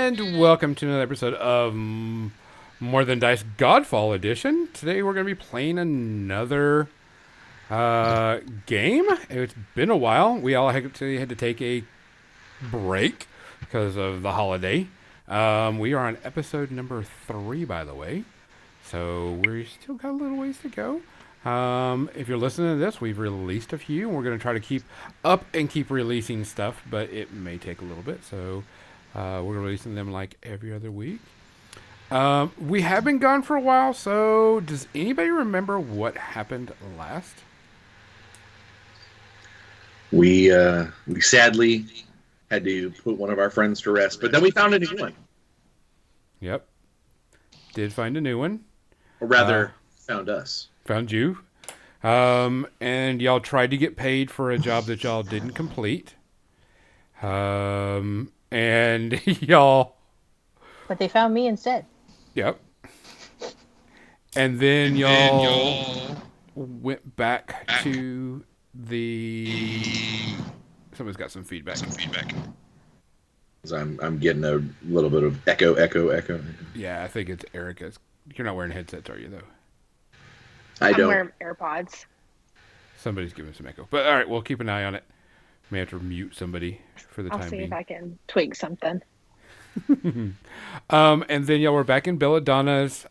And welcome to another episode of More Than Dice Godfall Edition. Today we're going to be playing another game. It's been a while. We all had to take a break because of the holiday. We are on episode number 3, by the way. So we still got a little ways to go. If you're listening to this, we've released a few, and we're going to try to keep up and keep releasing stuff, but it may take a little bit, so we're releasing them like every other week. We have been gone for a while, so does anybody remember what happened last? We sadly had to put one of our friends to rest, but then we found a new one. Yep. Did find a new one. Or rather, found us. Found you. And y'all tried to get paid for a job that y'all didn't complete. And y'all... But they found me instead. Yep. And then y'all went back to the... Somebody's got some feedback. I'm getting a little bit of echo. Yeah, I think it's Erica's. You're not wearing headsets, are you, though? I'm wearing AirPods. Somebody's giving some echo. But all right, we'll keep an eye on it. May have to mute somebody for the time being. I'll see if I can twig something. And then y'all were back in Belladonna's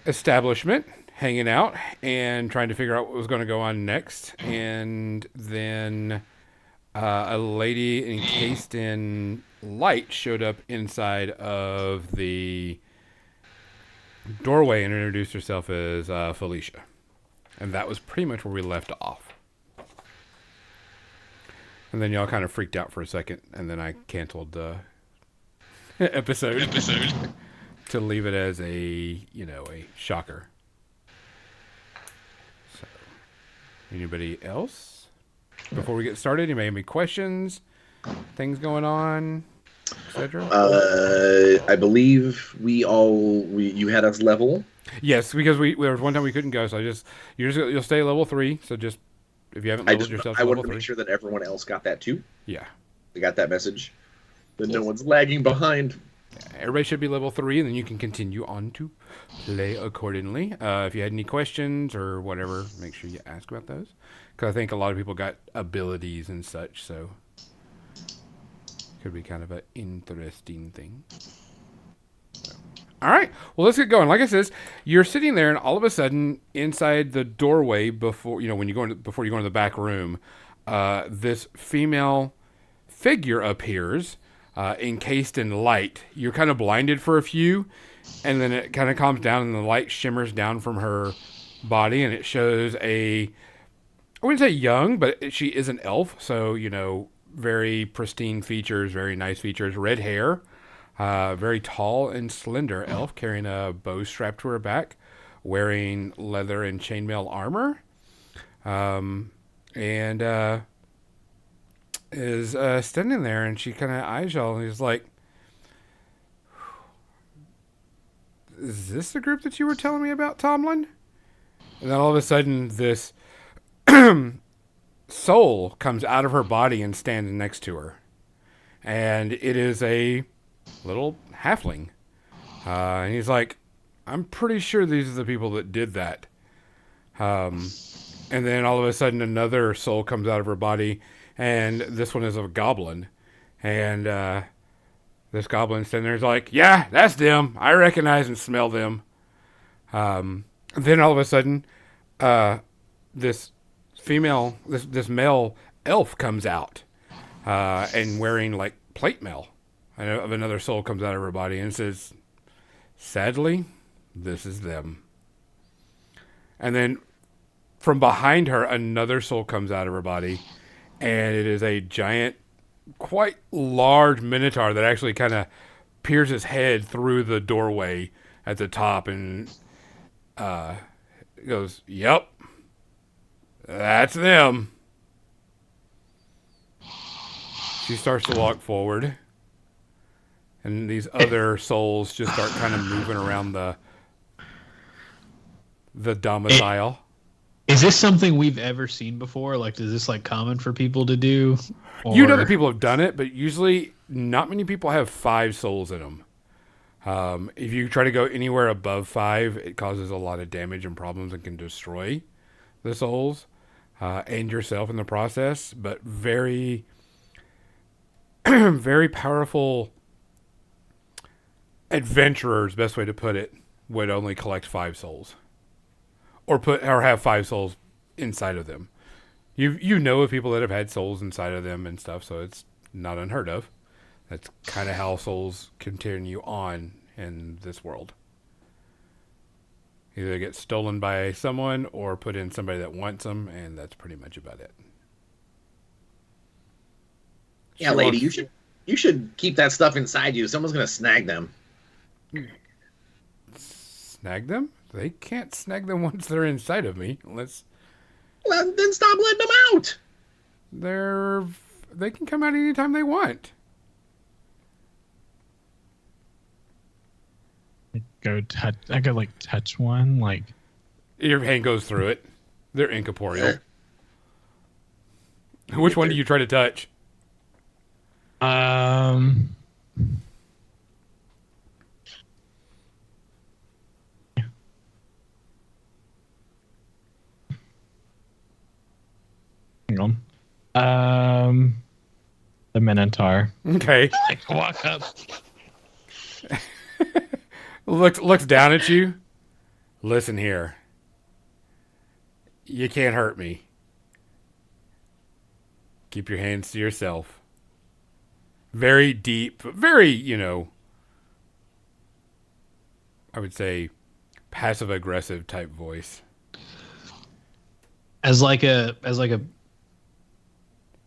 establishment, hanging out and trying to figure out what was going to go on next. And then a lady encased in light showed up inside of the doorway and introduced herself as Felicia. And that was pretty much where we left off. And then y'all kind of freaked out for a second, and then I canceled the episode to leave it as a shocker. So, anybody else? Before we get started, anybody have any questions? Things going on, etc.? I believe you had us level. Yes, because there was one time we couldn't go, so you'll stay level 3. So just if you haven't leveled yourself, I to wanted level to 3. make sure that everyone else got that too. Yeah, They got that message. That no one's lagging behind. everybody should be level 3, and then you can continue on to play accordingly. If you had any questions or whatever, make sure you ask about those, because I think a lot of people got abilities and such, so could be kind of an interesting thing. All right, well, let's get going. Like I says, you're sitting there, and all of a sudden, inside the doorway before you go into the back room, this female figure appears, encased in light. You're kind of blinded for a few, and then it kind of calms down, and the light shimmers down from her body, and it shows I wouldn't say young, but she is an elf, so very pristine features, very nice features, red hair. Very tall and slender elf carrying a bow strapped to her back, wearing leather and chainmail armor, and is standing there, and she kind of eyes y'all, and he's like, "Is this the group that you were telling me about, Tomlin?" And then all of a sudden, this soul comes out of her body and stands next to her, and it is a little halfling. And he's like, "I'm pretty sure these are the people that did that." And then all of a sudden another soul comes out of her body, and this one is a goblin. And this goblin standing there is like, "Yeah, that's them. I recognize and smell them." Then all of a sudden, this male elf comes out, and wearing like plate mail of another soul comes out of her body and says, "Sadly, this is them." And then from behind her, another soul comes out of her body, and it is a giant, quite large minotaur that actually kind of peers his head through the doorway at the top, and goes, "Yep, that's them." She starts to walk forward, and these other souls just start kind of moving around the domicile. Is this something we've ever seen before? Like, is this like common for people to do? You know that Or people have done it, but usually not many people have 5 souls in them. If you try to go anywhere above 5, it causes a lot of damage and problems and can destroy the souls and yourself in the process. But very, very powerful adventurers, best way to put it, would only collect 5 souls, or have 5 souls inside of them. You know of people that have had souls inside of them and stuff, so it's not unheard of. That's kind of how souls continue on in this world. Either get stolen by someone or put in somebody that wants them, and that's pretty much about it. Yeah, She lady, walks- you should keep that stuff inside you. Someone's gonna snag them. Snag them? They can't snag them once they're inside of me, unless Well, then stop letting them out. they can come out anytime they want. go touch. I could like touch one. Like, Your hand goes through it. They're incorporeal. Which one do you try to touch? um, hang on. The Minotaur. Okay. Like, walk up. Looks down at you. Listen here. You can't hurt me. Keep your hands to yourself. Very deep, very, I would say passive aggressive type voice. As like a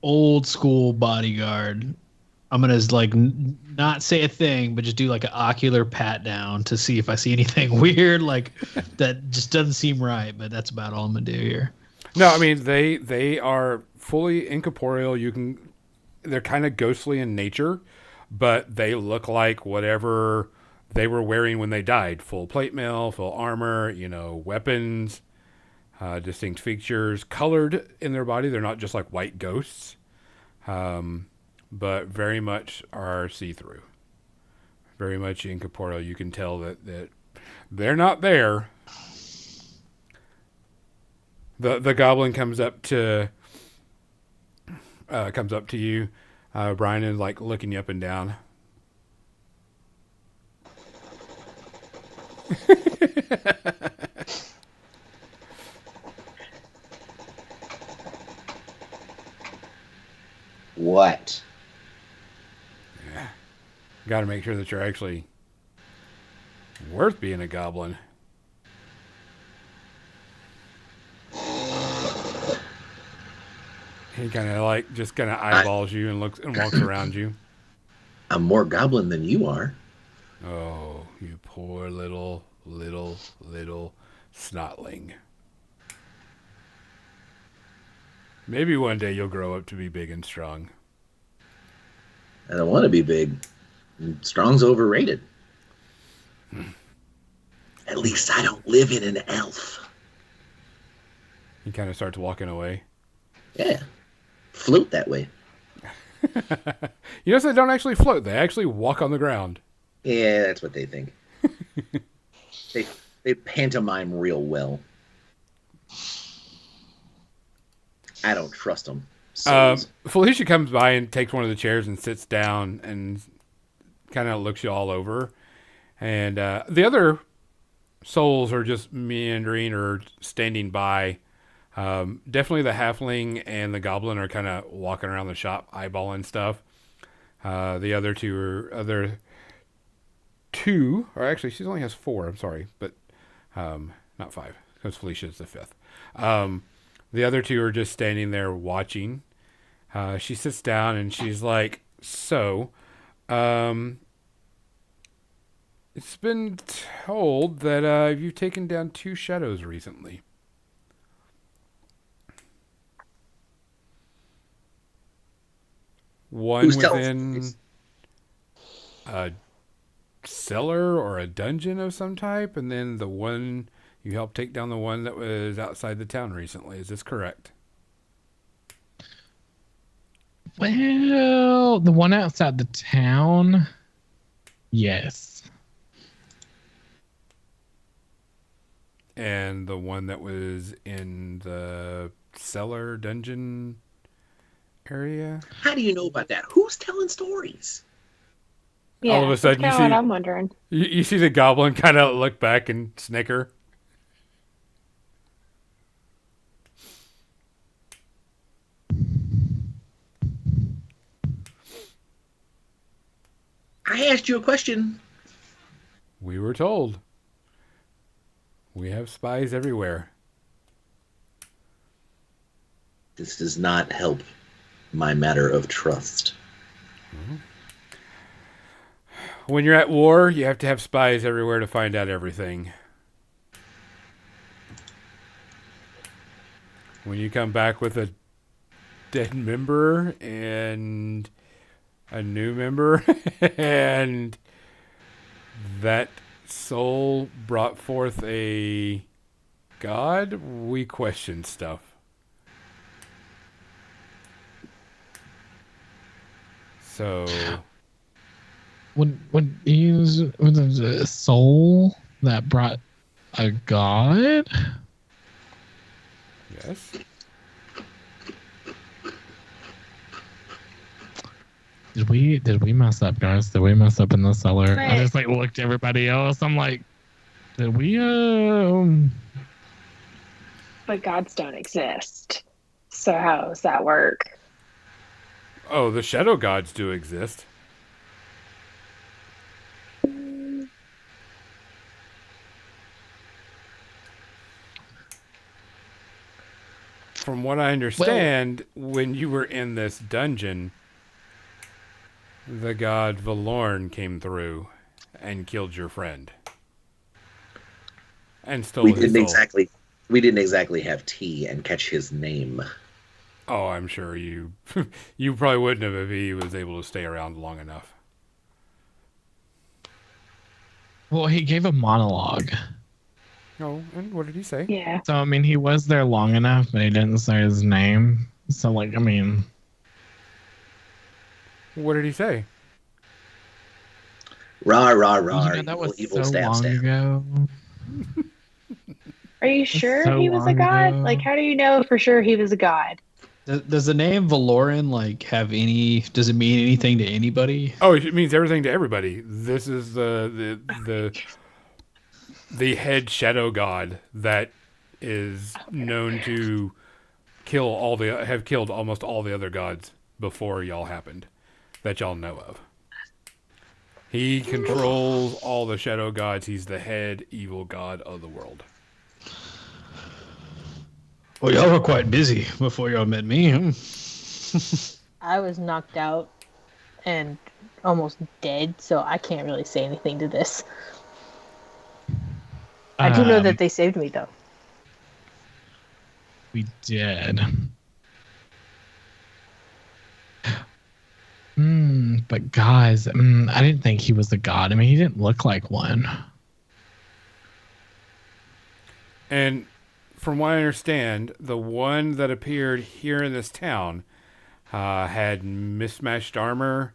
old school bodyguard, I'm gonna like not say a thing, but just do like an ocular pat down to see if I see anything weird, like that just doesn't seem right. But that's about all I'm gonna do here. No, I mean they are fully incorporeal. They're kind of ghostly in nature, but they look like whatever they were wearing when they died. Full plate mail, full armor, weapons, distinct features, colored in their body. They're not just like white ghosts, but very much are see-through. Very much incorporeal. You can tell that they're not there. The goblin comes up to you, Brian, and like looking you up and down. What? Got to make sure that you're actually worth being a goblin. He kind of just kind of eyeballs you and looks and walks around you. I'm more goblin than you are. Oh, you poor little snotling. Maybe one day you'll grow up to be big and strong. I don't want to be big. Strong's overrated. At least I don't live in an elf. He kind of starts walking away. Yeah. Float that way. You notice they don't actually float. They actually walk on the ground. Yeah, that's what they think. They pantomime real well. I don't trust them. Felicia comes by and takes one of the chairs and sits down and kind of looks you all over. And the other souls are just meandering or standing by. Definitely the halfling and the goblin are kind of walking around the shop eyeballing stuff. The other two, or actually she only has 4, I'm sorry, but not 5, because Felicia's the 5th. The other 2 are just standing there watching. She sits down and she's like, so, it's been told that you've taken down 2 shadows recently. One Who's within a cellar or a dungeon of some type, and then the one You helped take down the one that was outside the town recently. Is this correct? Well, the one outside the town, yes. And the one that was in the cellar dungeon area? How do you know about that? Who's telling stories? Yeah, All of a sudden, you that's kind of see what I'm wondering. you see the goblin kind of look back and snicker. I asked you a question. We were told. We have spies everywhere. This does not help my matter of trust. When you're at war, you have to have spies everywhere to find out everything. When you come back with a dead member and a new member and that soul brought forth a god, we question stuff. So When he's a soul that brought a god. yes. Did we mess up, guys? Did we mess up in the cellar? I Right. just like looked at everybody else. I'm like, did we But gods don't exist. So how does that work? Oh, the shadow gods do exist. From what I understand, when you were in this dungeon, the god Valorn came through and killed your friend. And stole We his didn't soul. exactly have tea and catch his name. Oh, I'm sure you you probably wouldn't have if he was able to stay around long enough. Well, he gave a monologue. Oh, and what did he say? Yeah. So I mean he was there long enough, but he didn't say his name. So like I mean What did he say? Rah, rah, rah. you know, that was evil, so stab, long stab. ago. Are you sure so he was a long god? ago. Like, how do you know for sure he was a god? Does the name Valoran like have any? Does it mean anything to anybody? Oh, it means everything to everybody. This is the head shadow god that is known to have killed almost all the other gods before y'all happened that y'all know of. He controls all the shadow gods. He's the head evil god of the world. Well, y'all were quite busy before y'all met me. I was knocked out and almost dead, so I can't really say anything to this. I do know that they saved me, though. We did. But guys, I didn't think he was a god. I mean, he didn't look like one. And from what I understand, the one that appeared here in this town had mismatched armor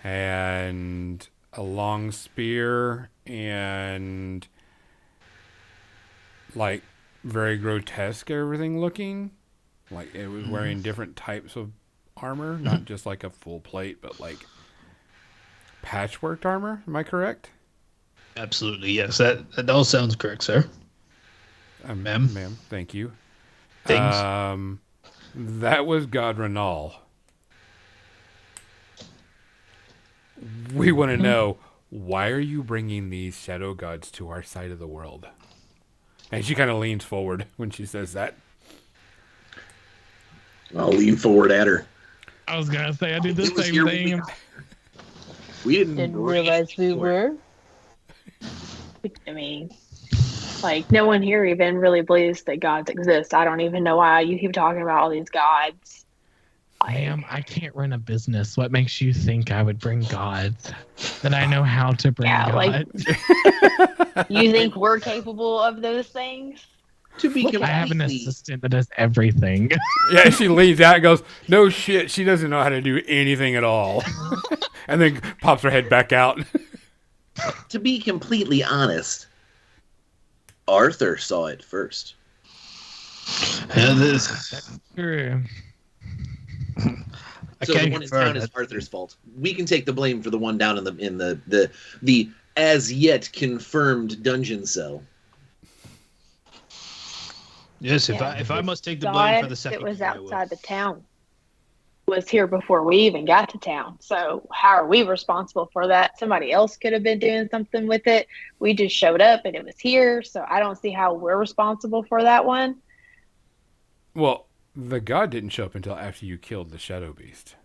and a long spear and like very grotesque everything looking. Like it was wearing different types of armor, not just like a full plate, but like patchworked armor. Am I correct? Absolutely, yes. That all sounds correct, sir. Ma'am. Ma'am, thank you. Things. That was God Renal. We want to know, why are you bringing these shadow gods to our side of the world? And she kind of leans forward when she says that. I'll lean forward at her. I was gonna say I did the He was same here thing. We didn't Didn't realize we were. I mean, like, no one here even really believes that gods exist. I don't even know why you keep talking about all these gods. Ma'am, I can't run a business. What makes you think I would bring gods? That I know how to bring Yeah, like- gods? You think we're capable of those things? To be Look at I have an completely, assistant that does everything. Yeah, she leans out and goes, "No shit, she doesn't know how to do anything at all." And then pops her head back out. to be completely honest, Arthur saw it first. Yeah, this, True. I So the can't one in confirm town is it. Arthur's fault. We can take the blame for the one down in the as yet confirmed dungeon cell. Yes, Yeah. if I must take the blame for the God second that was year, I will. outside the town was here before we even got to town. So how are we responsible for that? Somebody else could have been doing something with it. We just showed up and it was here. So I don't see how we're responsible for that one. Well, the god didn't show up until after you killed the shadow beast.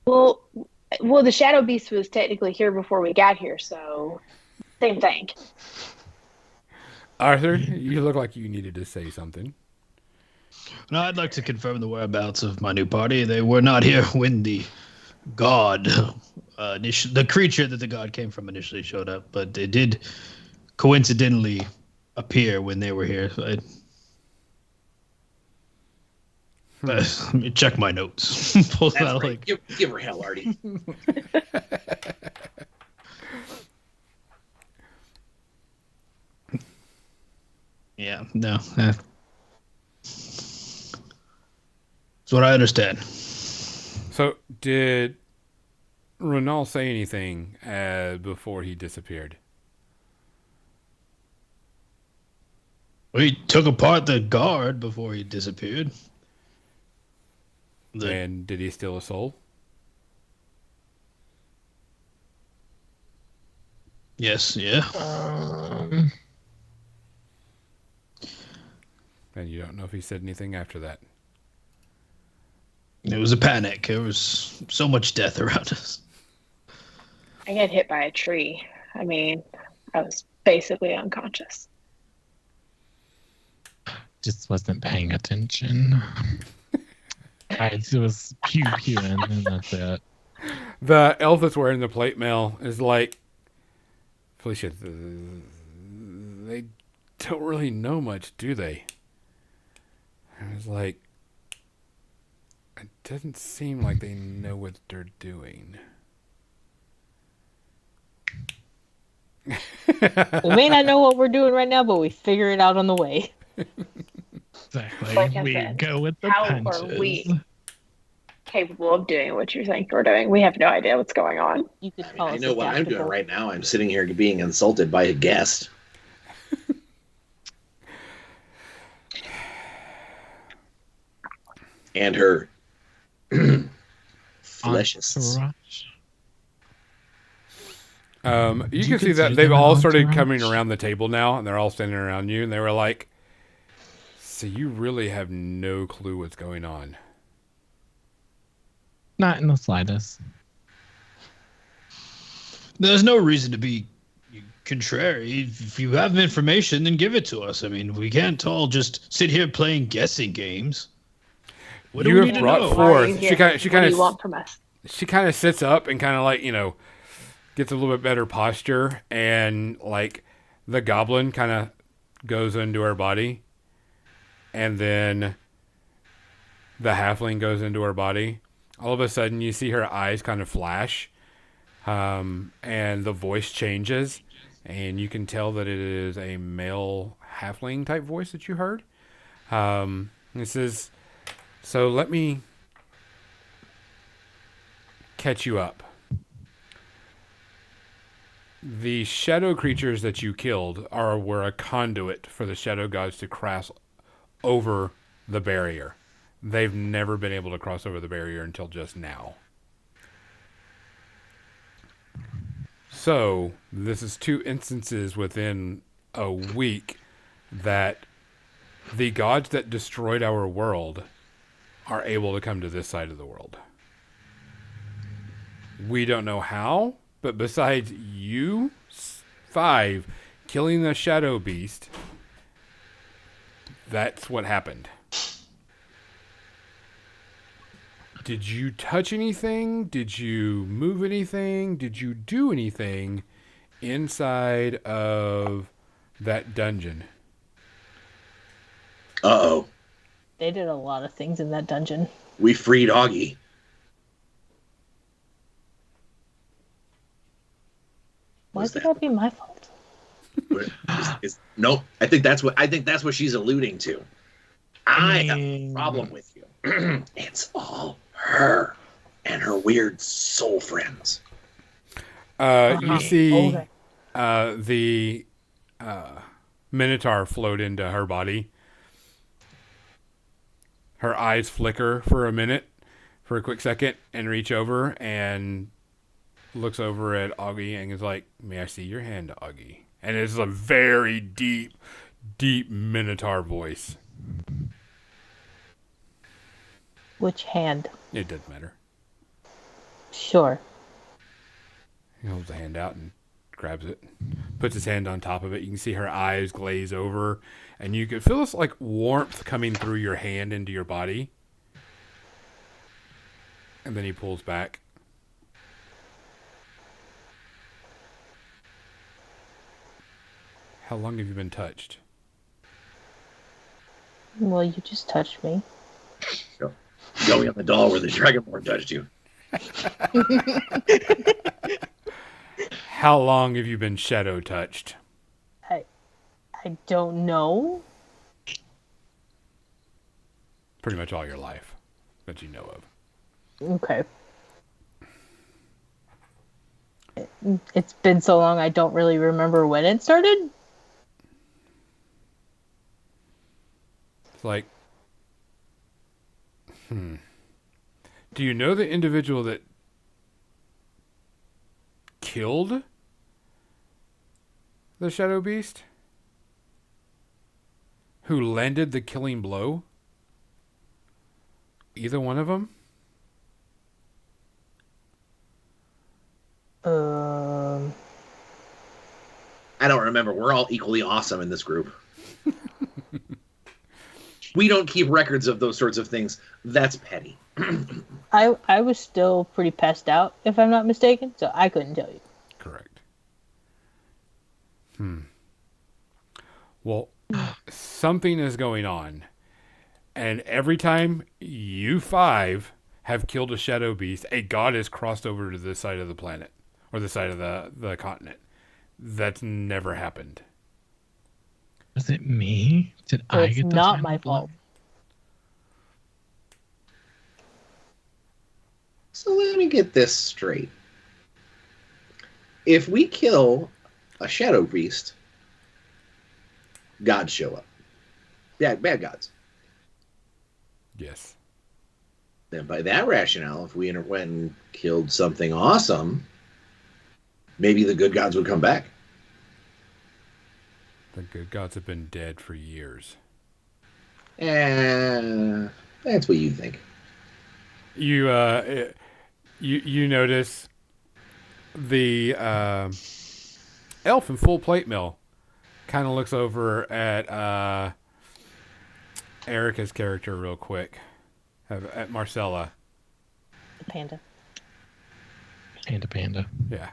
Well, the Shadow Beast was technically here before we got here, so same thing. Arthur, you look like you needed to say something. No, I'd like to confirm the whereabouts of my new party. They were not here when the god, the creature that the god came from initially showed up, but they did coincidentally appear when they were here. So let me check my notes. Pull That's out, right. Give her hell, Artie. yeah, no. That's what I understand. So, did Ronald say anything before he disappeared? We took apart the guard before he disappeared. And did he steal a soul? Yes, yeah. And you don't know if he said anything after that. It was a panic. There was so much death around us. I got hit by a tree. I mean, I was basically unconscious. Just wasn't paying attention. It was pew pewing, and that's it. The elf that's wearing the plate mail is like, Felicia, they don't really know much, do they? I was like, it doesn't seem like they know what they're doing. We may not know what we're doing right now, but we figure it out on the way. Exactly. Like I We said, go with the how punches. are we capable of doing what you think we're doing? We have no idea what's going on. You could call I us know what I'm doing adaptable. right now. I'm sitting here being insulted by a guest. And her fleshes. Entourage. You Do can you see that consider they've them an all started entourage? coming around the table now, and they're all standing around you, and they were like, so you really have no clue what's going on. Not in the slightest. There's no reason to be contrary. If you have information, then give it to us. I mean, we can't all just sit here playing guessing games. What do You we have need to brought know? forth- Why are you She here? kinda- What do you want from us? She kind of sits up and kind of like, gets a little bit better posture, and like the goblin kind of goes into her body, and then the halfling goes into her body. All of a sudden, you see her eyes kind of flash, and the voice changes, and you can tell that it is a male halfling type voice that you heard. It says, so let me catch you up. The shadow creatures that you killed were a conduit for the shadow gods to cross over the barrier. They've never been able to cross over the barrier until just now. So, this is 2 instances within a week that the gods that destroyed our world are able to come to this side of the world. We don't know how, but besides you 5 killing the shadow beast, that's what happened. Did you touch anything? Did you move anything? Did you do anything inside of that dungeon? Uh-oh. They did a lot of things in that dungeon. We freed Augie. Why Was would that- that be my fault? No, I think that's what she's alluding to. I have a problem with you. It's all her and her weird soul friends. You see Okay. the Minotaur float into her body. Her eyes flicker for a quick second, and reach over and looks over at Augie and is like, "May I see your hand, Augie?" And it's a very deep, deep Minotaur voice. Which hand? It doesn't matter. Sure. He holds the hand out and grabs it, puts his hand on top of it. You can see her eyes glaze over, and you can feel this like warmth coming through your hand into your body. And then he pulls back. How long have you been touched? Well, you just touched me. Going on the doll where the Dragonborn touched you. How long have you been shadow touched? I don't know. Pretty much all your life that you know of. Okay. It's been so long, I don't really remember when it started. It's like, do you know the individual that killed the Shadow Beast? Who landed the killing blow? Either one of them? I don't remember. We're all equally awesome in this group. We don't keep records of those sorts of things. That's petty. I was still pretty passed out, if I'm not mistaken, so I couldn't tell you. Correct. Well, something is going on. And every time you five have killed a shadow beast, a god has crossed over to this side of the planet. Or the side of the continent. That's never happened. Was it me? Did So I it's get the not final my blow? fault. So let me get this straight. If we kill a shadow beast, gods show up. Yeah, bad gods. Yes. Then by that rationale, if we went and killed something awesome, maybe the good gods would come back. The good gods have been dead for years. That's what you think. You notice the elf in full plate mill kind of looks over at Erica's character real quick, at Marcella. The panda. Panda. Yeah.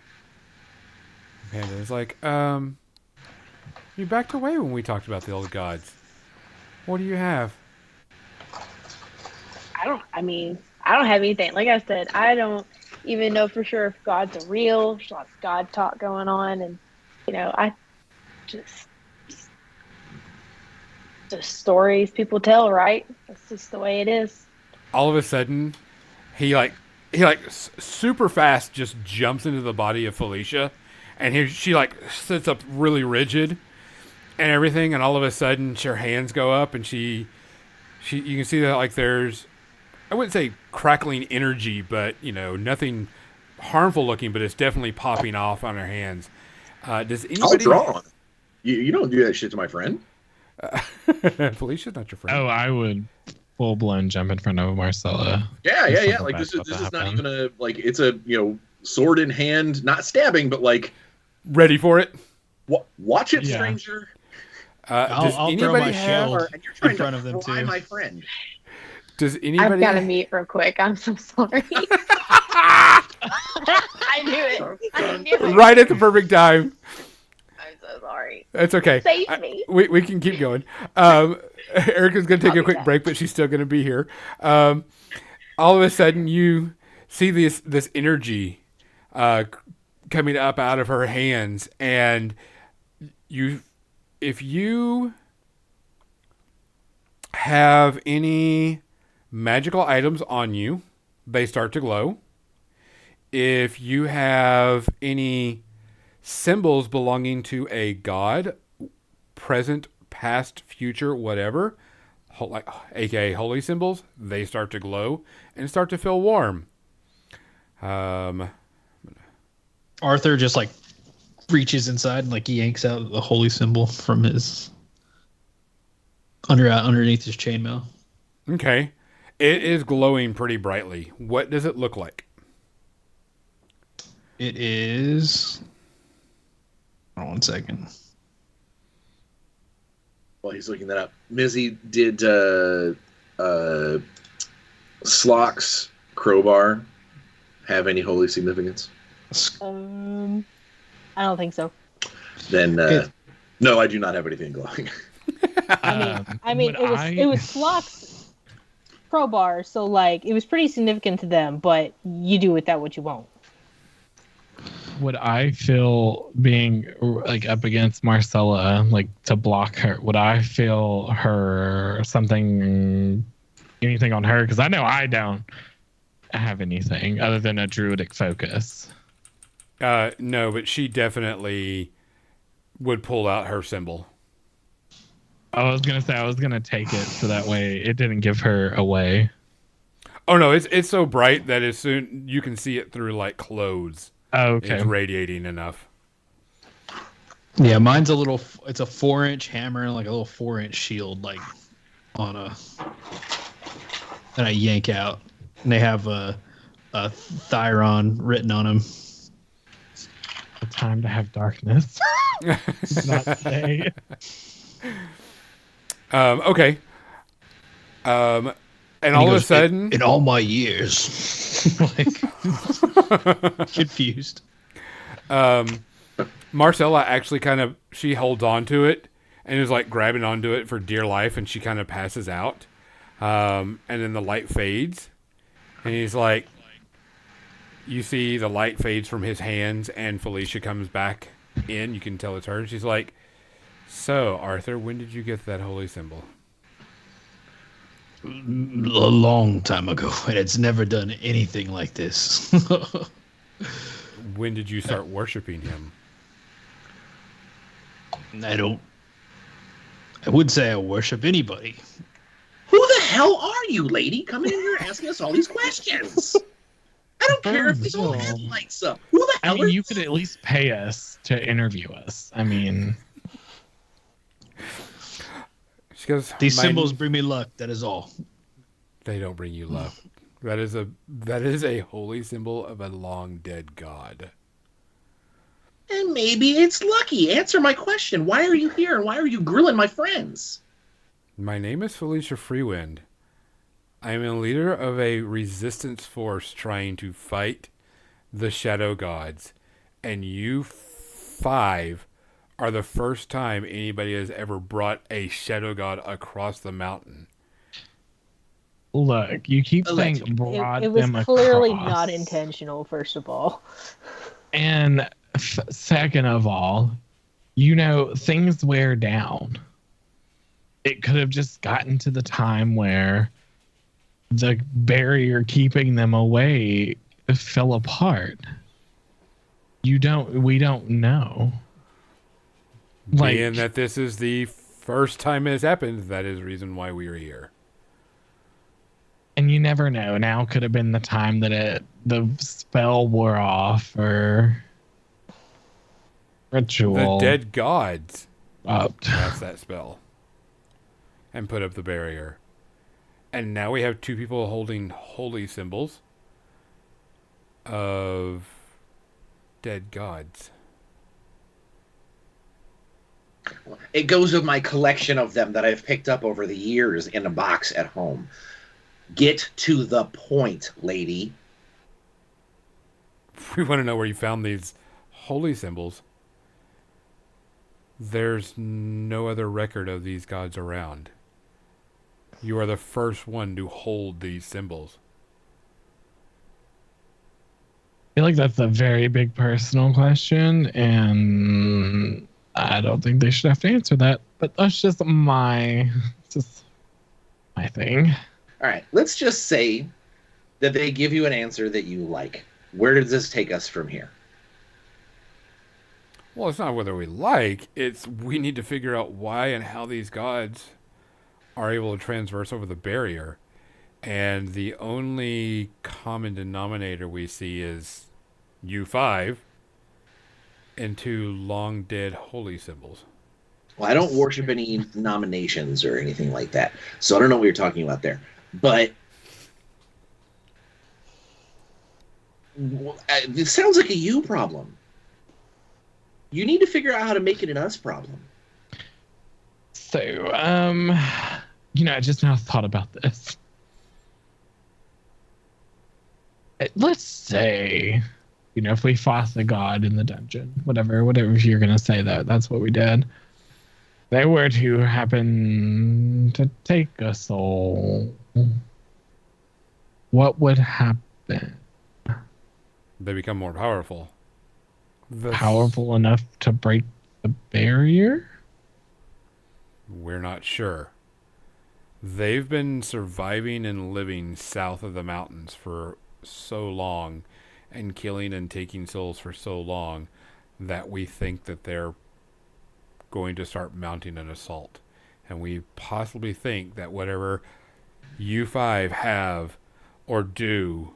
Panda is like, you backed away when we talked about the old gods. What do you have? I don't have anything. Like I said, I don't even know for sure if God's are real. There's lots of God talk going on. And, I just stories people tell, right? That's just the way it is. All of a sudden, he super fast just jumps into the body of Felicia, and she sits up really rigid and everything, and all of a sudden her hands go up, and you can see that there's, I wouldn't say crackling energy, but nothing harmful looking, but it's definitely popping off on her hands. Does anybody? I'll draw on it. You don't do that shit to my friend. Felicia's not your friend. Oh, I would full blown jump in front of Marcella. Yeah. Something Like bad's this about to is not happen. even it's a sword in hand, not stabbing, but Ready for it? Watch it, Yeah. stranger. Does I'll throw anybody my have? shield And you're trying in front to of them fry too. my friend. Does I've anybody? got to mute real quick. I'm so sorry. I knew it. I knew it. Right at the perfect time. I'm so sorry. That's okay. Save me. We can keep going. Erica's going to take I'll a be quick back. break, but she's still going to be here. All of a sudden, you see this energy coming up out of her hands, and if you have any magical items on you, they start to glow. If you have any symbols belonging to a god, present, past, future, whatever, like aka holy symbols, they start to glow and start to feel warm. Arthur just like reaches inside and like yanks out the holy symbol from his underneath his chainmail. Okay. It is glowing pretty brightly. What does it look like? It is. Hold on 1 second. While he's looking that up, Mizzy, did Slock's crowbar have any holy significance? I don't think so. Then, Okay. no, I do not have anything glowing. I mean, it was Flock's crowbar, so like it was pretty significant to them. But you do with that what you want. Would I feel being like up against Marcella, like to block her? Would I feel her anything on her? Because I know I don't have anything other than a druidic focus. No, but she definitely would pull out her symbol. I was gonna take it so that way it didn't give her away. Oh no, it's so bright that as soon you can see it through like clothes. Oh, okay. It's radiating enough. Yeah, mine's a little. It's a 4-inch hammer and like a little 4-inch shield, like on a. That I yank out, and they have a Thyron written on them. A time to have darkness. Not today. Okay. And And all he of a goes, sudden, in all my years, like confused. Marcella actually she holds on to it and is like grabbing onto it for dear life, and she kind of passes out. And then the light fades, and he's like, you see the light fades from his hands, and Felicia comes back in. You can tell it's her. And she's like, so, Arthur, when did you get that holy symbol? A long time ago, and it's never done anything like this. When did you start worshiping him? I would say I worship anybody. Who the hell are you, lady, coming in here asking us all these questions? I don't care if this whole head lights up. Who the I hell mean, are you could at least pay us to interview us. I mean, She goes, These symbols bring me luck. That is all. They don't bring you luck. That is a holy symbol of a long dead god. And maybe it's lucky. Answer my question. Why are you here, and why are you grilling my friends? My name is Felicia Freewind. I am a leader of a resistance force trying to fight the shadow gods. And you 5 are the first time anybody has ever brought a shadow god across the mountain. look, you keep saying Allegedly. brought It was them clearly across. not intentional. First of all, And second of all, things wear down. It could have just gotten to the time where the barrier keeping them away fell apart. We don't know. Being that this is the first time it has happened, that is the reason why we are here. And you never know. Now could have been the time that the spell wore off or ritual. The dead gods Upped. cast that spell and put up the barrier. And now we have 2 people holding holy symbols of dead gods. It goes with my collection of them that I've picked up over the years in a box at home. Get to the point, lady. We want to know where you found these holy symbols. There's no other record of these gods around. You are the first one to hold these symbols. I feel like that's a very big personal question, and I don't think they should have to answer that. But that's just my thing. All right, let's just say that they give you an answer that you like. Where does this take us from here? Well, it's not whether we like, it's we need to figure out why and how these gods are able to transverse over the barrier. And the only common denominator we see is U5 and 2 long dead holy symbols. Well, I don't worship any nominations or anything like that, so I don't know what you're talking about there. But it sounds like a you problem. You need to figure out how to make it an us problem. So, I just now thought about this. Let's say, if we fought the god in the dungeon, whatever you're gonna say, that's what we did. They were to happen to take a soul. What would happen? They become more powerful. Powerful enough to break the barrier? We're not sure. They've been surviving and living south of the mountains for so long and killing and taking souls for so long that we think that they're going to start mounting an assault. And we possibly think that whatever U5 have or do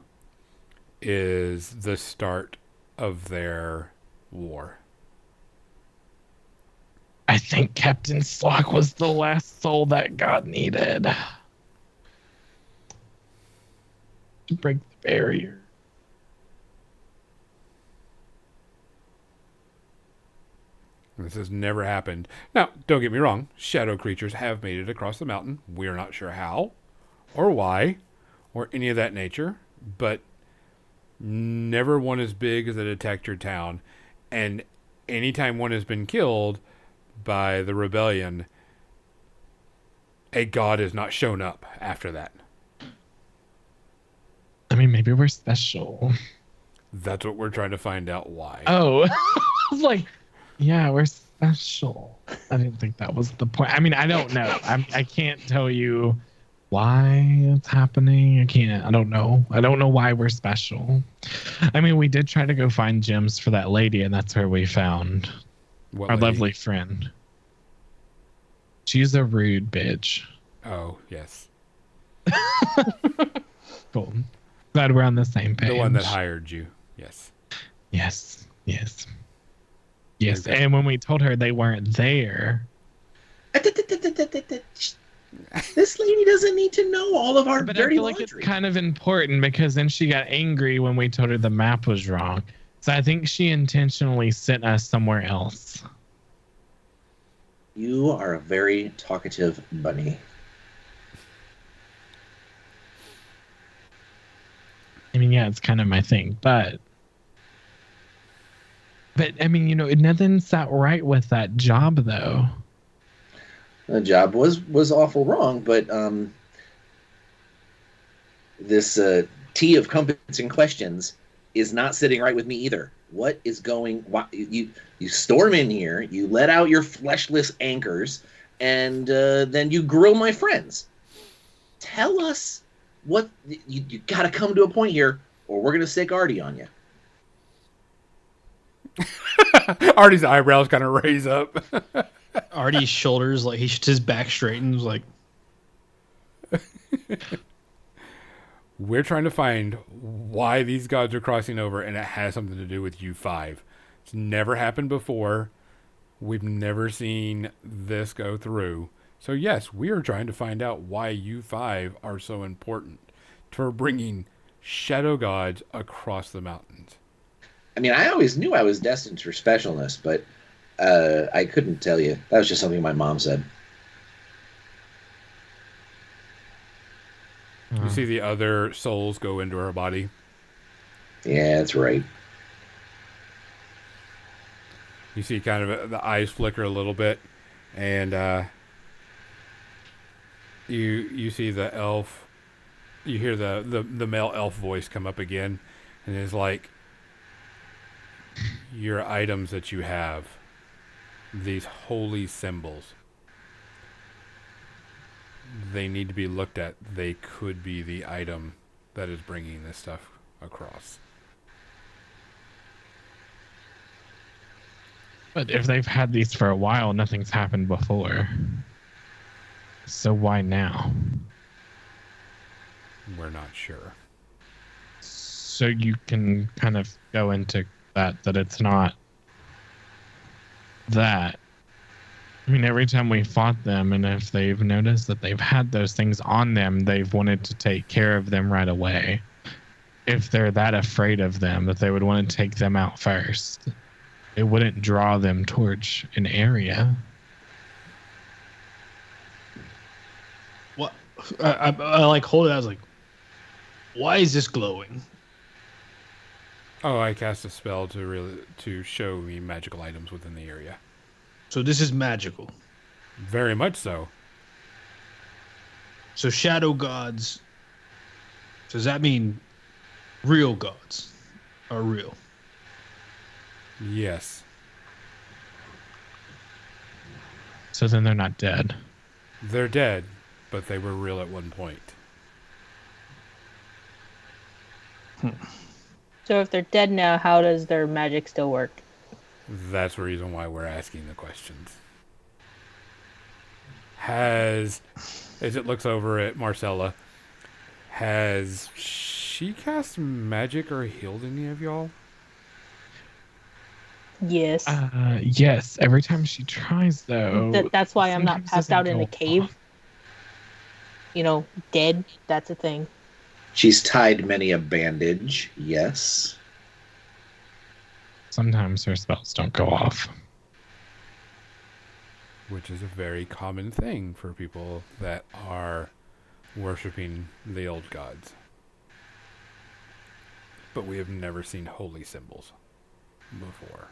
is the start of their war. I think Captain Slock was the last soul that God needed to break the barrier. This has never happened. Now, don't get me wrong. Shadow creatures have made it across the mountain. We're not sure how or why or any of that nature, but never one as big as that attacked your town. And anytime one has been killed by the rebellion, a god has not shown up after that. I mean, maybe we're special. That's what we're trying to find out why. Oh, I was like, yeah, we're special. I didn't think that was the point. I mean, I don't know. I can't tell you why it's happening. I don't know. I don't know why we're special. I mean, we did try to go find gems for that lady, and that's where we found our lovely friend. She's a rude bitch. Oh, yes. Cool. Glad we're on the same page. The one that hired you. Yes. Yes. Okay. And when we told her they weren't there. This lady doesn't need to know all of our but dirty I feel like laundry. It's kind of important because then she got angry when we told her the map was wrong. So I think she intentionally sent us somewhere else. You are a very talkative bunny. I mean, yeah, it's kind of my thing, but I mean, nothing sat right with that job, though. The job was awful wrong, but this tea of compass and questions is not sitting right with me either. What is going? Why you storm in here, you let out your fleshless anchors, and then you grill my friends. Tell us what you got to come to a point here, or we're gonna sick Artie on you. Artie's eyebrows kind of raise up. Artie's shoulders, like his back straightens, like. We're trying to find why these gods are crossing over, and it has something to do with U5. It's never happened before. We've never seen this go through. So yes, we are trying to find out why U5 are so important for bringing shadow gods across the mountains. I mean, I always knew I was destined for specialness, but I couldn't tell you. That was just something my mom said. You see the other souls go into her body. Yeah, that's right. You see kind of the eyes flicker a little bit, and you see the elf. You hear the male elf voice come up again, and is like, your items that you have, these holy symbols, they need to be looked at. They could be the item that is bringing this stuff across. But if they've had these for a while, nothing's happened before. So why now? We're not sure. So you can kind of go into that it's not that. I mean, every time we fought them, and if they've noticed that they've had those things on them, they've wanted to take care of them right away. If they're that afraid of them, that they would want to take them out first. It wouldn't draw them towards an area. What? I like hold it. I was like, why is this glowing? Oh, I cast a spell to show me magical items within the area. So this is magical. Very much so. So shadow gods. Does that mean real gods are real? Yes. So then they're not dead. They're dead, but they were real at one point. So if they're dead now, how does their magic still work? That's the reason why we're asking the questions. As it looks over at Marcella, has she cast magic or healed any of y'all? Yes. Yes. Every time she tries, though. That's why I'm not sometimes passed doesn't out in go the cave. off. You know, dead. That's a thing. She's tied many a bandage. Yes. Sometimes her spells don't go off. Which is a very common thing for people that are worshiping the old gods. But we have never seen holy symbols before.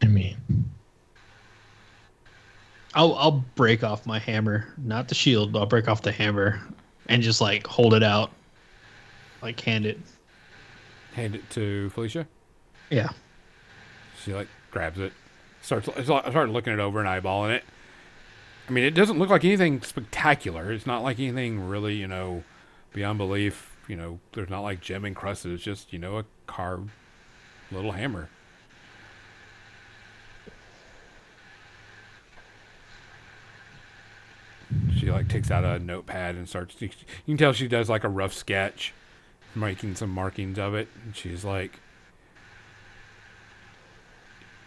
I mean, I'll break off my hammer, not the shield, but I'll break off the hammer and just like hold it out, like hand it. Hand it to Felicia. Yeah. She like grabs it, starts looking it over and eyeballing it. I mean, it doesn't look like anything spectacular. It's not like anything really, beyond belief. There's not like gem encrusted. It's just, a carved little hammer. She like takes out a notepad and starts. You can tell she does like a rough sketch, making some markings of it. And she's like,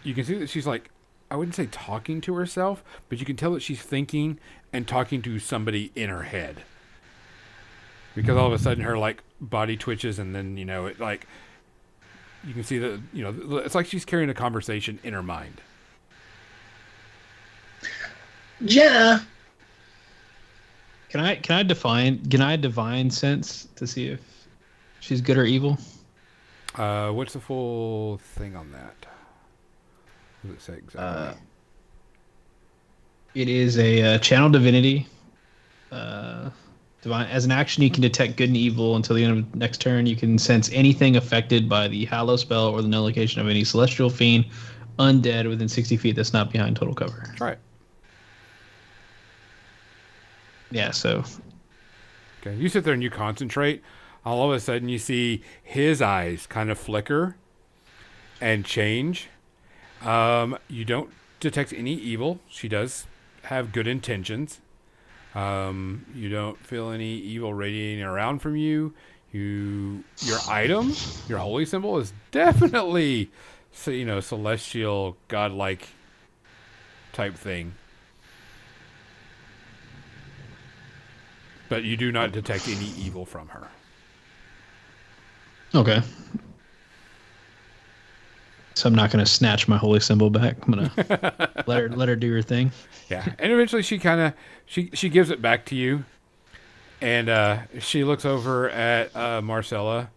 you can see that she's like, I wouldn't say talking to herself, but you can tell that she's thinking and talking to somebody in her head. Because all of a sudden her like body twitches, and then it like you can see that it's like she's carrying a conversation in her mind. Jenna. Can I divine sense to see if she's good or evil? What's the full thing on that? What does it say exactly? It is a channel divinity. Divine. As an action, you can detect good and evil until the end of the next turn. You can sense anything affected by the Hallow spell or the nullification of any celestial fiend, undead within 60 feet that's not behind total cover. Right. Yeah, so. Okay, you sit there and you concentrate. All of a sudden, you see his eyes kind of flicker and change. You don't detect any evil. She does have good intentions. You don't feel any evil radiating around from you. Your item, your holy symbol, is definitely, celestial, godlike type thing. But you do not detect any evil from her. Okay. So I'm not gonna snatch my holy symbol back. I'm gonna let her do her thing. Yeah, and eventually she gives it back to you, and she looks over at Marcella,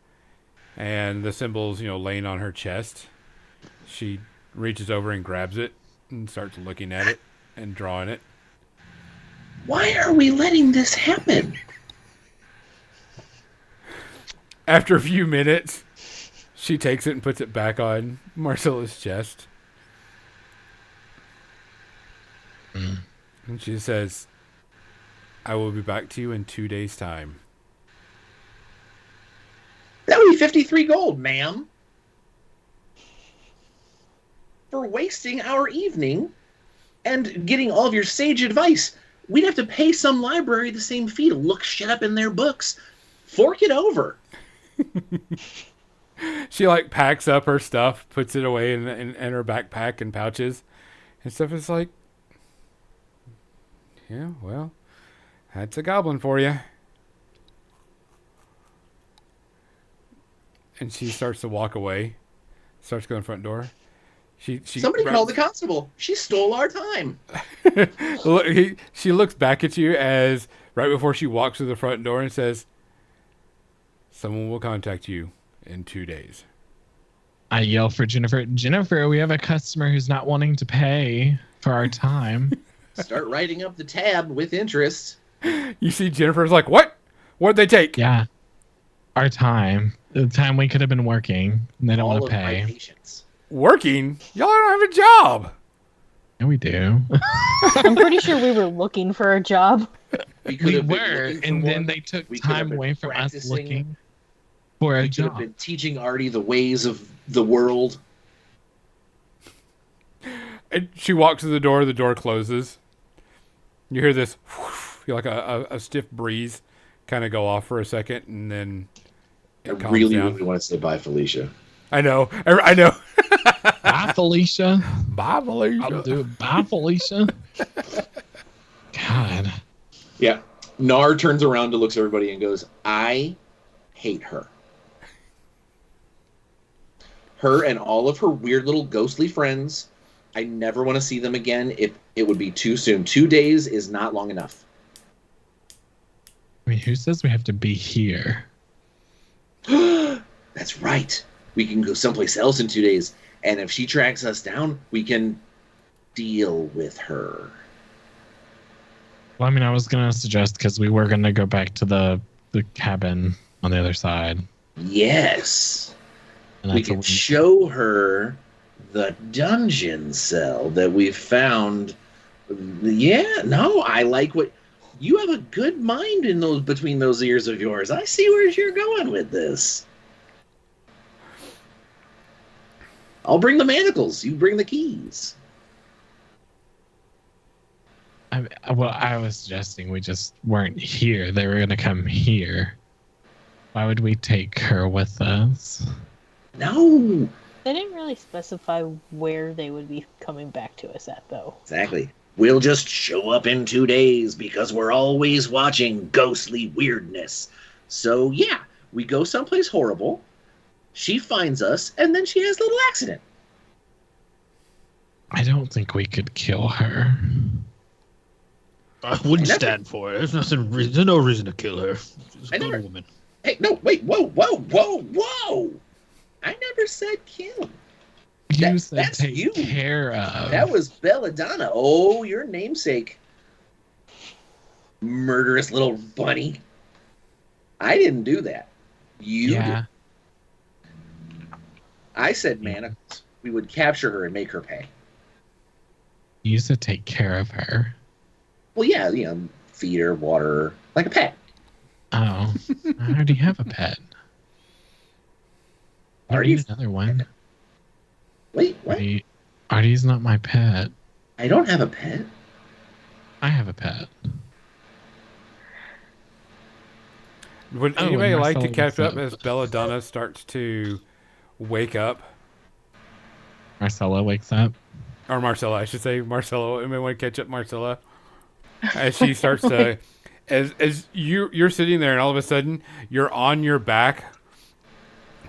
and the symbol's laying on her chest. She reaches over and grabs it and starts looking at it and drawing it. Why are we letting this happen? After a few minutes, she takes it and puts it back on Marcella's chest. And she says, I will be back to you in 2 days' time. That would be 53 gold, ma'am. For wasting our evening and getting all of your sage advice. We'd have to pay some library the same fee to look shit up in their books. Fork it over. She packs up her stuff, puts it away in her backpack and pouches and stuff. It's like, yeah, well, that's a goblin for you. And she starts to walk away. Starts going front door. Somebody called the constable. She stole our time. She looks back at you as right before she walks through the front door and says, someone will contact you in 2 days. I yell for Jennifer. Jennifer, we have a customer who's not wanting to pay for our time. Start writing up the tab with interest. You see Jennifer's like, what? What'd they take? Yeah. Our time. The time we could have been working. And they don't want to pay. My patience. Working? Y'all don't have a job. Yeah, we do. I'm pretty sure we were looking for a job. We were, and then they took time away from us looking for a job. We could have been teaching Artie the ways of the world. And she walks to the door closes. You hear this, whoosh, like a stiff breeze kind of go off for a second, and then I really want to say bye, Felicia. I know. Bye, Felicia. Bye, Felicia. I'll do it. Bye, Felicia. God. Yeah. Nar turns around to look at everybody and goes, I hate her. Her and all of her weird little ghostly friends. I never want to see them again. It would be too soon. 2 days is not long enough. I mean, who says we have to be here? That's right. We can go someplace else in 2 days. And if she tracks us down, we can deal with her. Well, I mean, I was going to suggest, because we were going to go back to the cabin on the other side. Yes. And we can show her the dungeon cell that we found. Yeah, no, I like what... You have a good mind between those ears of yours. I see where you're going with this. I'll bring the manacles. You bring the keys. I was suggesting we just weren't here. They were going to come here. Why would we take her with us? No. They didn't really specify where they would be coming back to us at, though. Exactly. We'll just show up in 2 days because we're always watching ghostly weirdness. So, yeah, we go someplace horrible. She finds us, and then she has a little accident. I don't think we could kill her. I wouldn't stand for it. There's no reason to kill her. She's a good woman. Hey, no, wait, whoa. I never said kill. You said that's take you. Care of. That was Belladonna. Oh, your namesake. Murderous little bunny. I didn't do that. You did. I said manacles. We would capture her and make her pay. You said take care of her. Well, yeah, feed her, water her, like a pet. Oh, I already have a pet. I need another one. Wait, what? Artie's not my pet. I don't have a pet. I have a pet. Would anybody like to catch up as Belladonna starts to wake up? Marcella wakes up. Or Marcella, I should say. Marcella. Anybody want to catch up Marcella? As she starts to... As you're sitting there and all of a sudden you're on your back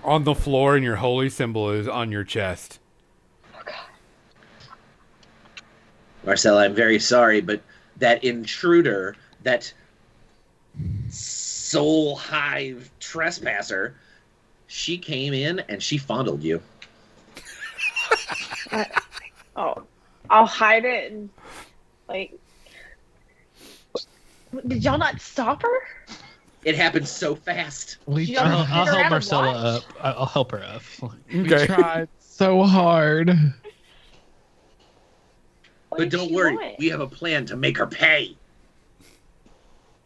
on the floor and your holy symbol is on your chest. Marcella, I'm very sorry, but that intruder, that soul hive trespasser, she came in and she fondled you. I'll hide it and like. Did y'all not stop her? It happened so fast. I'll help Marcella up. I'll help her up. We tried so hard. But don't worry, we have a plan to make her pay.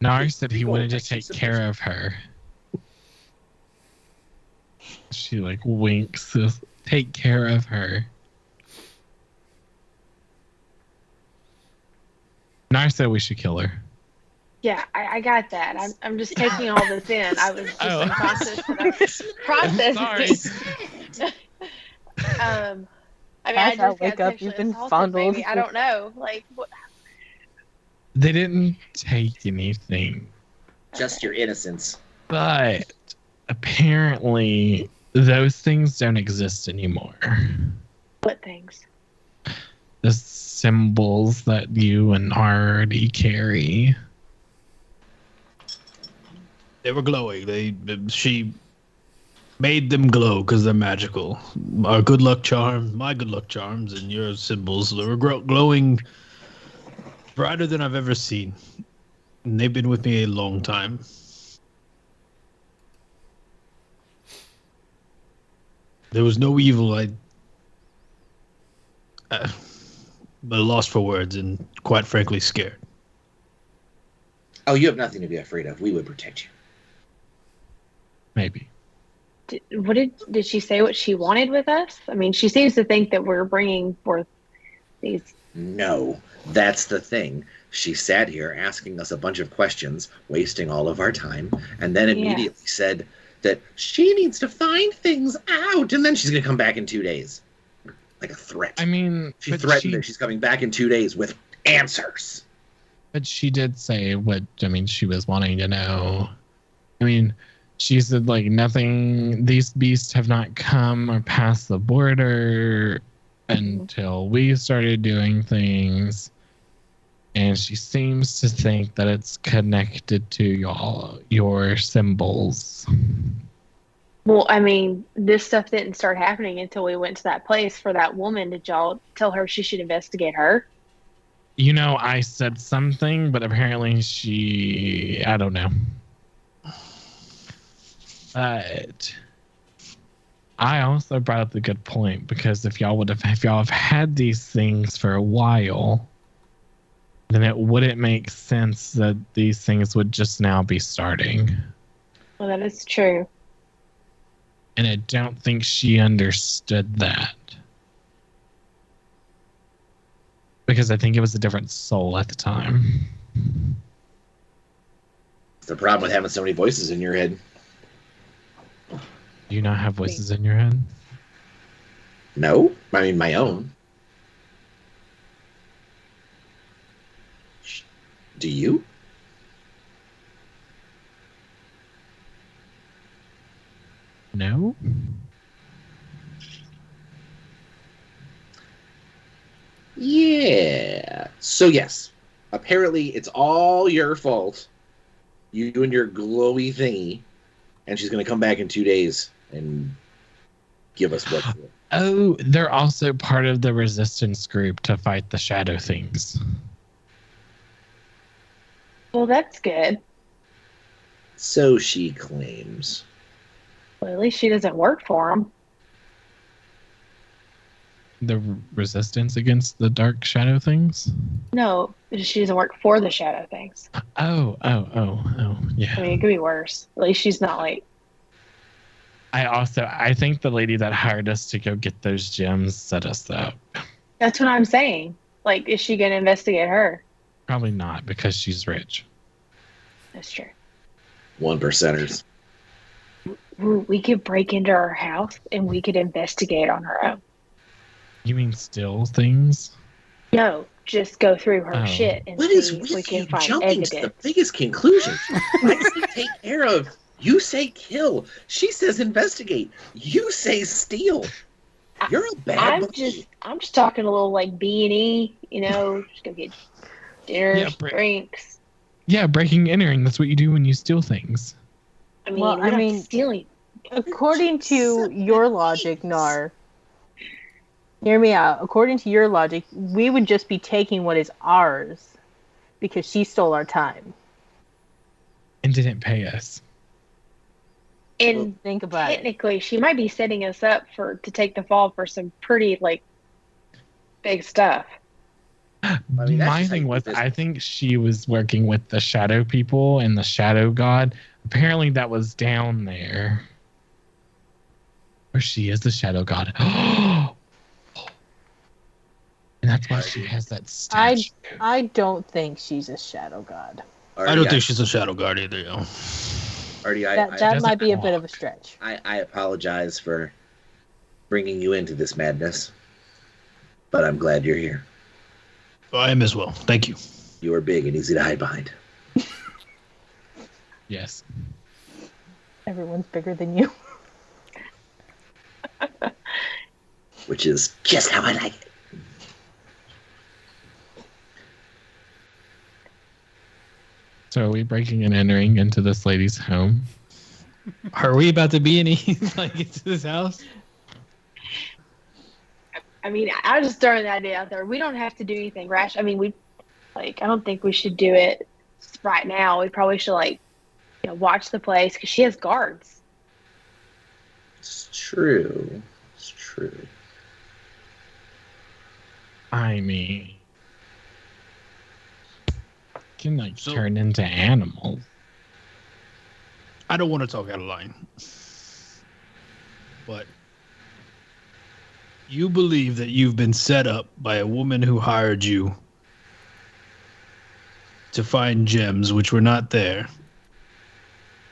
Nar said he wanted to take care of her. She like winks. Take care of her. Nar said we should kill her. Yeah, I got that. I'm just taking all this in. I was just in processing. I mean, I just wake got up. You've been assaulted, fondled. maybe. I don't know. Like, what? They didn't take anything. Just your innocence. But apparently, those things don't exist anymore. What things? The symbols that you and Artie carry. They were glowing. She made them glow because they're magical. Our good luck charms, my good luck charms, and your symbols, they were glowing brighter than I've ever seen. And they've been with me a long time. There was no evil. But lost for words and quite frankly scared. Oh, you have nothing to be afraid of. We would protect you. Maybe. Did she say what she wanted with us? I mean, she seems to think that we're bringing forth these. No, that's the thing. She sat here asking us a bunch of questions, wasting all of our time, and then immediately said that she needs to find things out, and then she's going to come back in 2 days. Like a threat. I mean, she threatened that she's coming back in 2 days with answers. But she did say what, she was wanting to know. I mean, she said, like, nothing, these beasts have not come or passed the border until we started doing things. And she seems to think that it's connected to your symbols. Well, I mean, this stuff didn't start happening until we went to that place for that woman. Did y'all tell her she should investigate her? I said something, but apparently I don't know. But I also brought up the good point, because if y'all have had these things for a while, then it wouldn't make sense that these things would just now be starting. Well, that is true. And I don't think she understood that. Because I think it was a different soul at the time. It's the problem with having so many voices in your head. Do you not have voices in your head? No, I mean my own. Do you? No? Yeah. So yes, apparently it's all your fault. You and your glowy thingy, and she's going to come back in 2 days and give us what. Oh, they're also part of the resistance group to fight the shadow things. Well, that's good. So she claims. Well, at least she doesn't work for them. The resistance against the dark shadow things? No, she doesn't work for the shadow things. Oh, yeah. I mean, it could be worse. At least she's not like. I think the lady that hired us to go get those gems set us up. That's what I'm saying. Like, is she going to investigate her? Probably not, because she's rich. That's true. 1%ers. Ooh, we could break into her house and we could investigate on her own. You mean steal things? No, just go through her shit and What is see if with we can you find jumping evidence. to the biggest conclusion? I say take care of. You say kill. She says investigate. You say steal. You're a bad boy. I'm just talking a little like B&E, just go get dinners, drinks. Yeah, breaking and entering. That's what you do when you steal things. I mean, we're not stealing. According to your logic, Nar, hear me out. According to your logic, we would just be taking what is ours because she stole our time. And didn't pay us. And think about technically, she might be setting us up to take the fall for some pretty big stuff. My thing was, I think she was working with the shadow people and the shadow god. Apparently, that was down there. Or she is the shadow god. And that's why she has that statue. I don't think she's a shadow god. I don't think she's a shadow god either, yo. That might be a bit of a stretch. I apologize for bringing you into this madness, but I'm glad you're here. Oh, I am as well. Thank you. You are big and easy to hide behind. Yes. Everyone's bigger than you. Which is just how I like it. So are we breaking and entering into this lady's home? Are we about to be into this house? I mean, I was just throwing that idea out there. We don't have to do anything rash. I mean, I don't think we should do it right now. We probably should watch the place because she has guards. It's true. It's true. I mean, can turn into animals. I don't want to talk out of line, but you believe that you've been set up by a woman who hired you to find gems which were not there.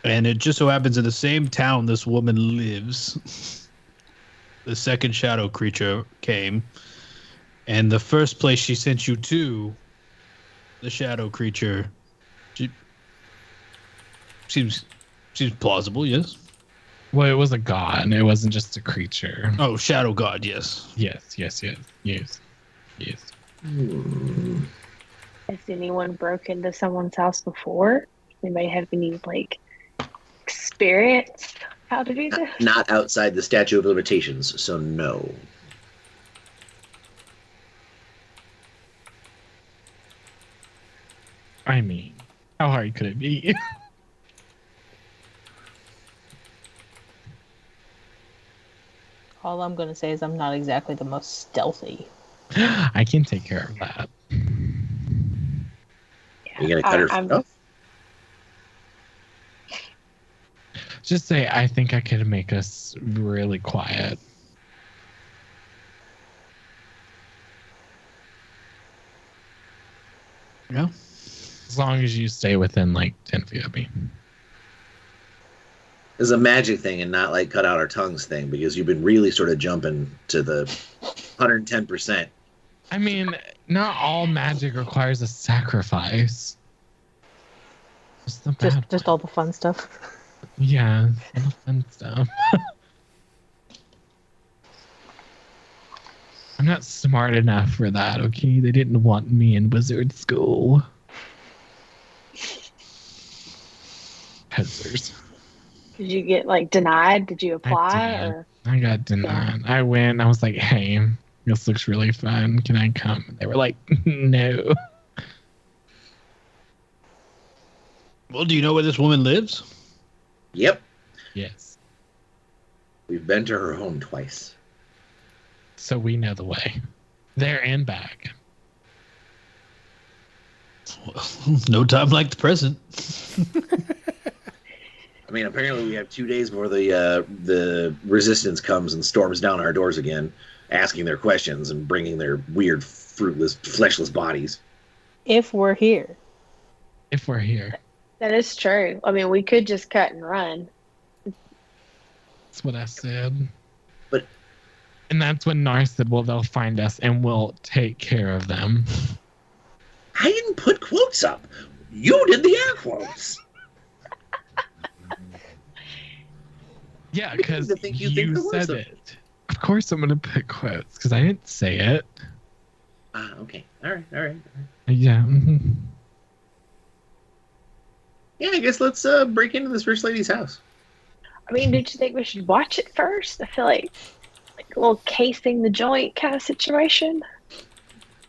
And it just so happens in the same town this woman lives, the second shadow creature came, and the first place she sent you to, the shadow creature, seems plausible, yes? Well, it was a god. It wasn't just a creature. Oh, shadow god, yes. Yes. Has anyone broken into someone's house before? Anybody have any experience how to do this? Not outside the statute of limitations, so no. I mean, how hard could it be? All I'm going to say is I'm not exactly the most stealthy. I can take care of that. Yeah, You're going to cut her stuff? Just say, I think I could make us really quiet. Yeah. As long as you stay within 10 feet of me. It's a magic thing and not cut out our tongues thing, because you've been really sort of jumping to the 110%. I mean, not all magic requires a sacrifice. Just all the fun stuff. Yeah, all the fun stuff. I'm not smart enough for that, okay? They didn't want me in wizard school. Posers. Did you get denied? Did you apply? I got denied. I went. I was like, "Hey, this looks really fun. Can I come?" And they were like, "No." Well, do you know where this woman lives? Yep. Yes. We've been to her home twice. So we know the way. There and back. Well, no time like the present. I mean, apparently we have 2 days before the resistance comes and storms down our doors again, asking their questions and bringing their weird, fruitless, fleshless bodies. If we're here. If we're here. That is true. I mean, we could just cut and run. That's what I said. But... And that's when Nar said, well, they'll find us and we'll take care of them. I didn't put quotes up. You did the air quotes. Yeah, because you said it. course I'm gonna put quotes because I didn't say it. Okay. All right. Yeah. Yeah, I guess let's break into this first lady's house. I mean, did you think we should watch it first? I feel like a little casing the joint kind of situation.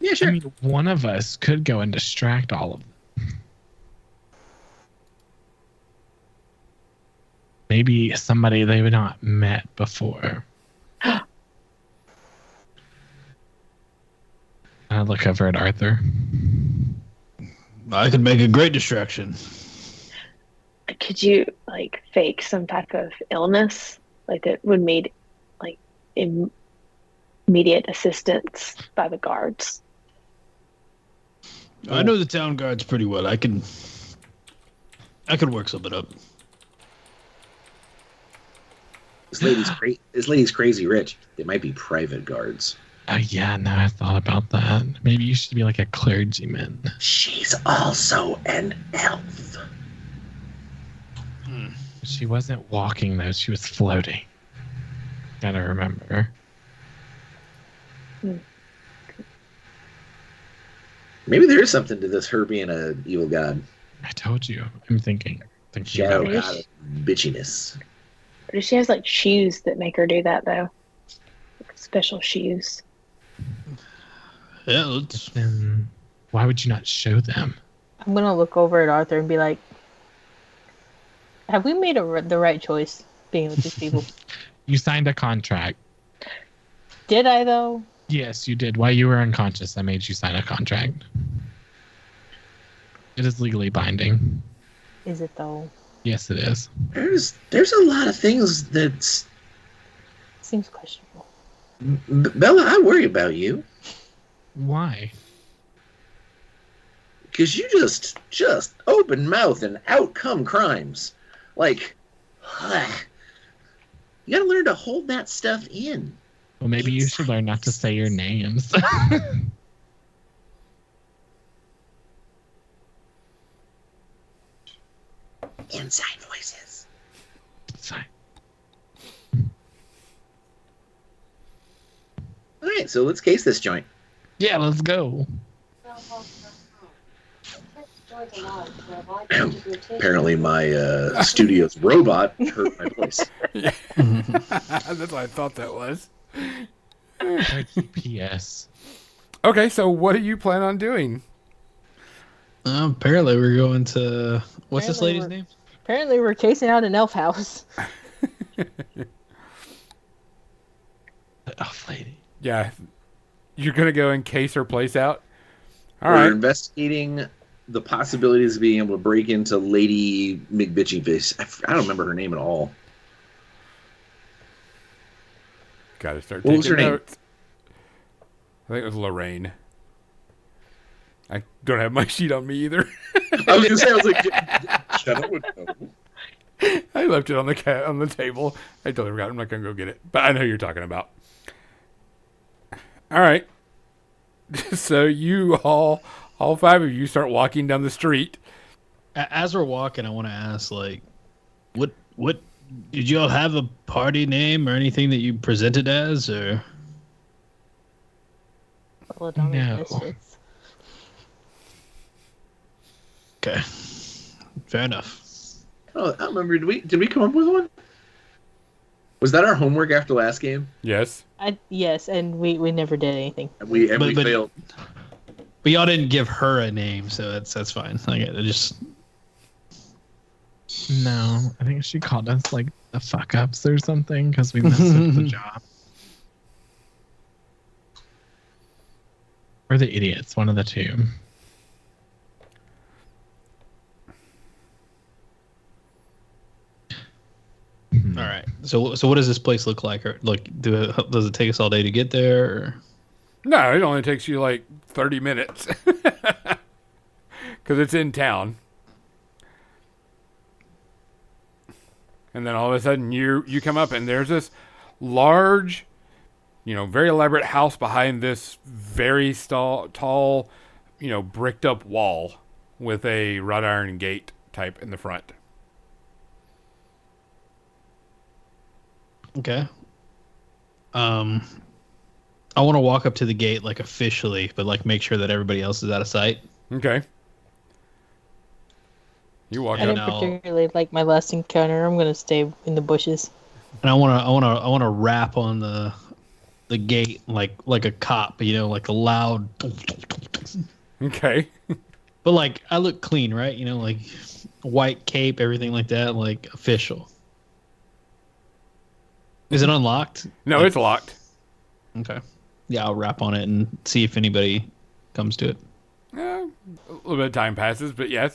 Yeah, I sure. mean, one of us could go and distract all of them. Maybe somebody they've not met before. I look over at Arthur. I could make a great distraction. Could you like fake some type of illness like that would need like immediate assistance by the guards? I know the town guards pretty well. I could work something up. This lady's crazy rich. They might be private guards. Oh yeah, no, I thought about that. Maybe you should be like a clergyman. She's also an elf. She wasn't walking though; she was floating. Gotta remember. Maybe there is something to this, her being an evil god. I told you. I'm thinking Shadow about it. god of bitchiness. Or she has like shoes that make her do that though. Like special shoes. Yeah, let's... Then why would you not show them? I'm gonna look over at Arthur and be like, "Have we made the right choice being with these people?" You signed a contract. Did I though? Yes, you did. While you were unconscious, I made you sign a contract. It is legally binding. Is it though? Yes, it is. There's a lot of things that's Seems questionable. Bella, I worry about you Why? because you just open mouth and out come crimes. Like, you gotta learn to hold that stuff in. Well, maybe you should learn not to say your names. Inside voices. Sorry. All right, so let's case this joint. Yeah, let's go. Apparently, my studio's robot heard my voice. That's what I thought that was. P.S. Okay, so what do you plan on doing? Apparently, we're going to... What's this Apparently lady's name? Apparently, we're casing out an elf house. The elf lady. Yeah, you're gonna go and case her place out. All We're right. investigating the possibilities of being able to break into Lady McBitchyface. I don't remember her name at all. Got to start What taking was her name? notes. I think it was Lorraine. I don't have my sheet on me either. I was gonna say, I was like, Jenna would know. I left it on the table. I totally forgot. I'm not gonna go get it, but I know who you're talking about. All right. So you all five of you start walking down the street. As we're walking, I want to ask, like, what did you all have a party name or anything that you presented as, or? Belladonna's No. Misfits. Okay, fair enough. Oh, I don't remember. Did we come up with one? Was that our homework after last game? Yes. Yes, and we never did anything. We But- failed. But y'all didn't give her a name, so that's fine. Like, I just... No, I think she called us like the fuck ups or something because we messed up the job. Or the idiots, one of the two. All right. So what does this place look like? Or like, does it take us all day to get there? Or? No, it only takes you like 30 minutes because it's in town. And then all of a sudden you come up and there's this large, very elaborate house behind this very tall, bricked up wall with a wrought iron gate type in the front. Okay. I want to walk up to the gate like officially, but like make sure that everybody else is out of sight. Okay. You walk I And up. didn't I'll- particularly like my last encounter. I'm gonna stay in the bushes. And I want to rap on the gate like a cop, you know, like a loud. Okay. But like I look clean, right? You know, like white cape, everything like that, like official. Is it unlocked? No, Like- it's locked. Okay. Yeah, I'll rap on it and see if anybody comes to it. A little bit of time passes, but yeah,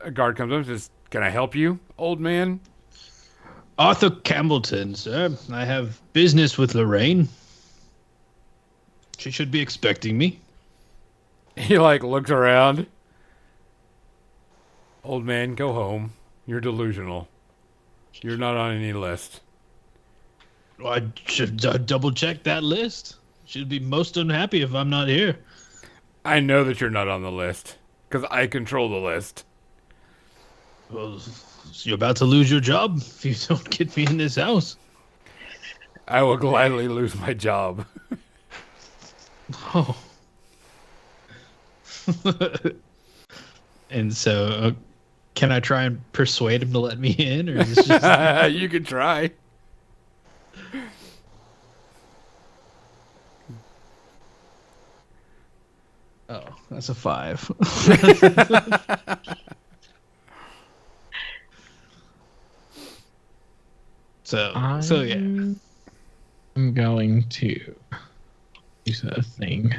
a guard comes up and says, "Can I help you, old man?" Arthur Campbellton, sir. I have business with Lorraine. She should be expecting me. He like looks around. Old man, go home. You're delusional. You're not on any list. I should double check that list. She'd be most unhappy if I'm not here. I know that you're not on the list because I control the list. Well, you're about to lose your job if you don't get me in this house. I will gladly lose my job. Oh. And so, can I try and persuade him to let me in, or is this just... You can try. Oh, that's a 5. So yeah. I'm going to use a thing.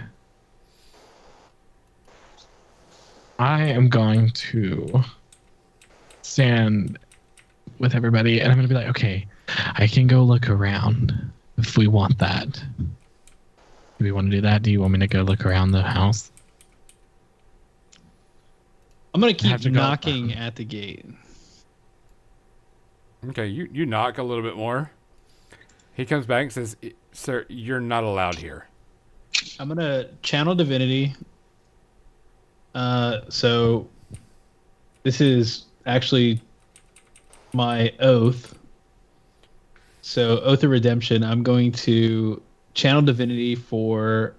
I am going to stand with everybody and I'm going to be like, okay, I can go look around if we want that. Do we want to do that? Do you want me to go look around the house? I'm gonna have keep to go. knocking at the gate. Okay, you knock a little bit more. He comes back and says, "Sir, you're not allowed here." I'm gonna channel divinity. So this is actually my oath. So oath of redemption. I'm going to channel divinity for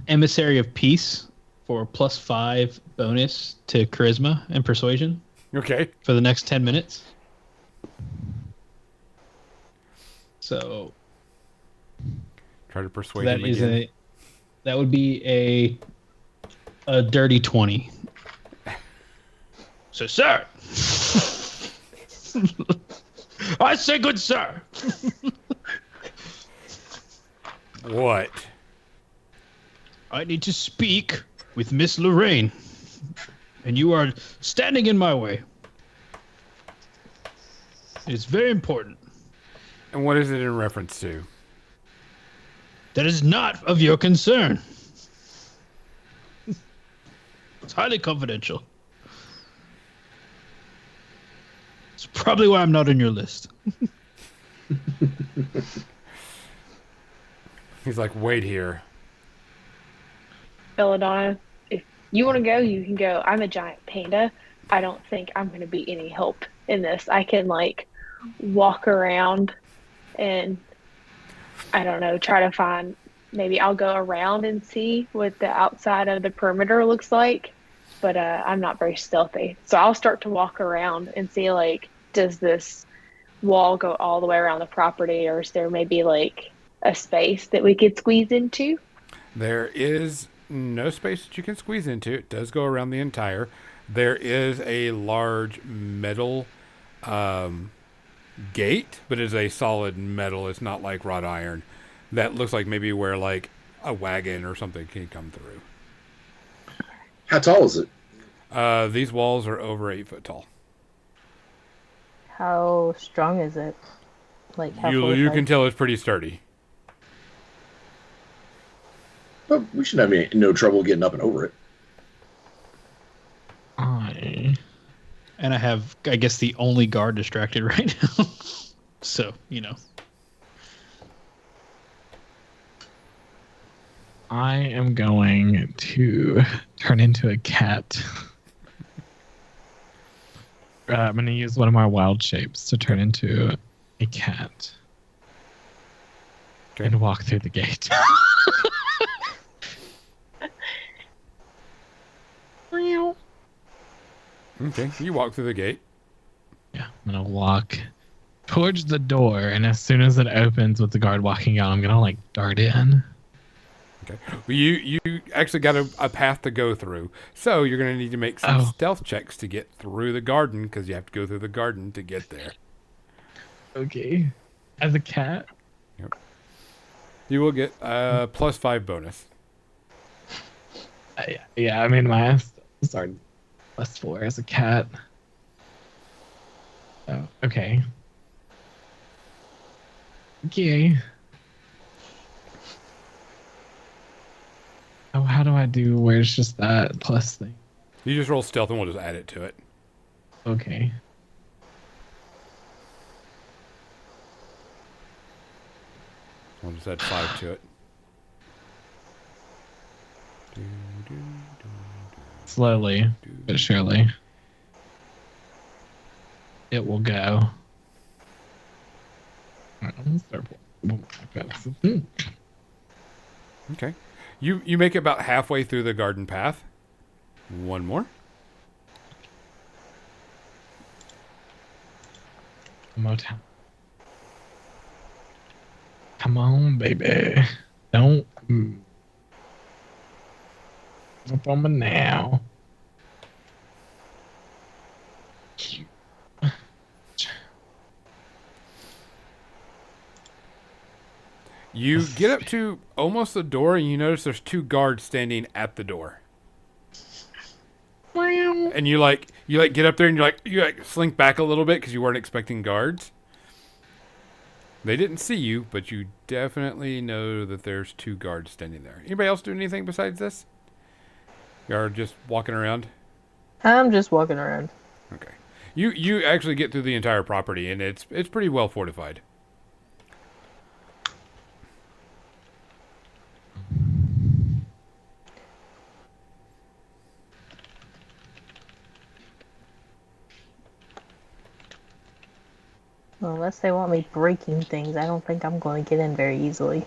emissary of peace for +5 bonus to charisma and persuasion Okay. for the next 10 minutes. So Try to persuade that him is again. that would be a dirty 20. So, sir, I say, good sir. What? I need to speak with Miss Lorraine, and you are standing in my way. It's very important. And what is it in reference to? That is not of your concern. It's highly confidential. It's probably why I'm not on your list. He's like, "Wait here." Belladonna, if you want to go, you can go. I'm a giant panda. I don't think I'm going to be any help in this. I can like walk around and I don't know, try to find, maybe I'll go around and see what the outside of the perimeter looks like. But I'm not very stealthy. So I'll start to walk around and see like, does this wall go all the way around the property, or is there maybe like a space that we could squeeze into? There is no space that you can squeeze into. It does go around the entire. There is a large metal gate, but it's a solid metal. It's not like wrought iron. That looks like maybe where like a wagon or something can come through. How tall is it? These walls are over 8 foot tall. How strong is it? Like how You can tell it's pretty sturdy. Well, we shouldn't have no trouble getting up and over it. I And I have, I guess, the only guard distracted right now. So, you know. I am going to turn into a cat. I'm gonna use one of my wild shapes to turn into a cat Okay. and walk through the gate. Okay, you walk through the gate. Yeah, I'm gonna walk towards the door, and as soon as it opens with the guard walking out, I'm gonna like dart in. Okay. Well, you actually got a path to go through, so you're going to need to make some Oh. stealth checks to get through the garden because you have to go through the garden to get there. Okay. As a cat. You will get +5 bonus. Yeah, I mean my sorry, +4 as a cat. Oh, okay. Okay. Oh, how do I do? Where's just that plus thing? You just roll stealth and we'll just add it to it. Okay. We'll just add 5 to it. Slowly, but surely, it will go. Alright, I'm gonna start. Okay. You make it about halfway through the garden path. One more. Motown. Come on, baby. Don't up on me now. You get up to almost the door and you notice there's 2 guards standing at the door. And you get up there and you slink back a little bit because you weren't expecting guards. They didn't see you, but you definitely know that there's 2 guards standing there. Anybody else doing anything besides this? You are just walking around? I'm just walking around. Okay. You actually get through the entire property and it's pretty well fortified. Well, unless they want me breaking things, I don't think I'm going to get in very easily.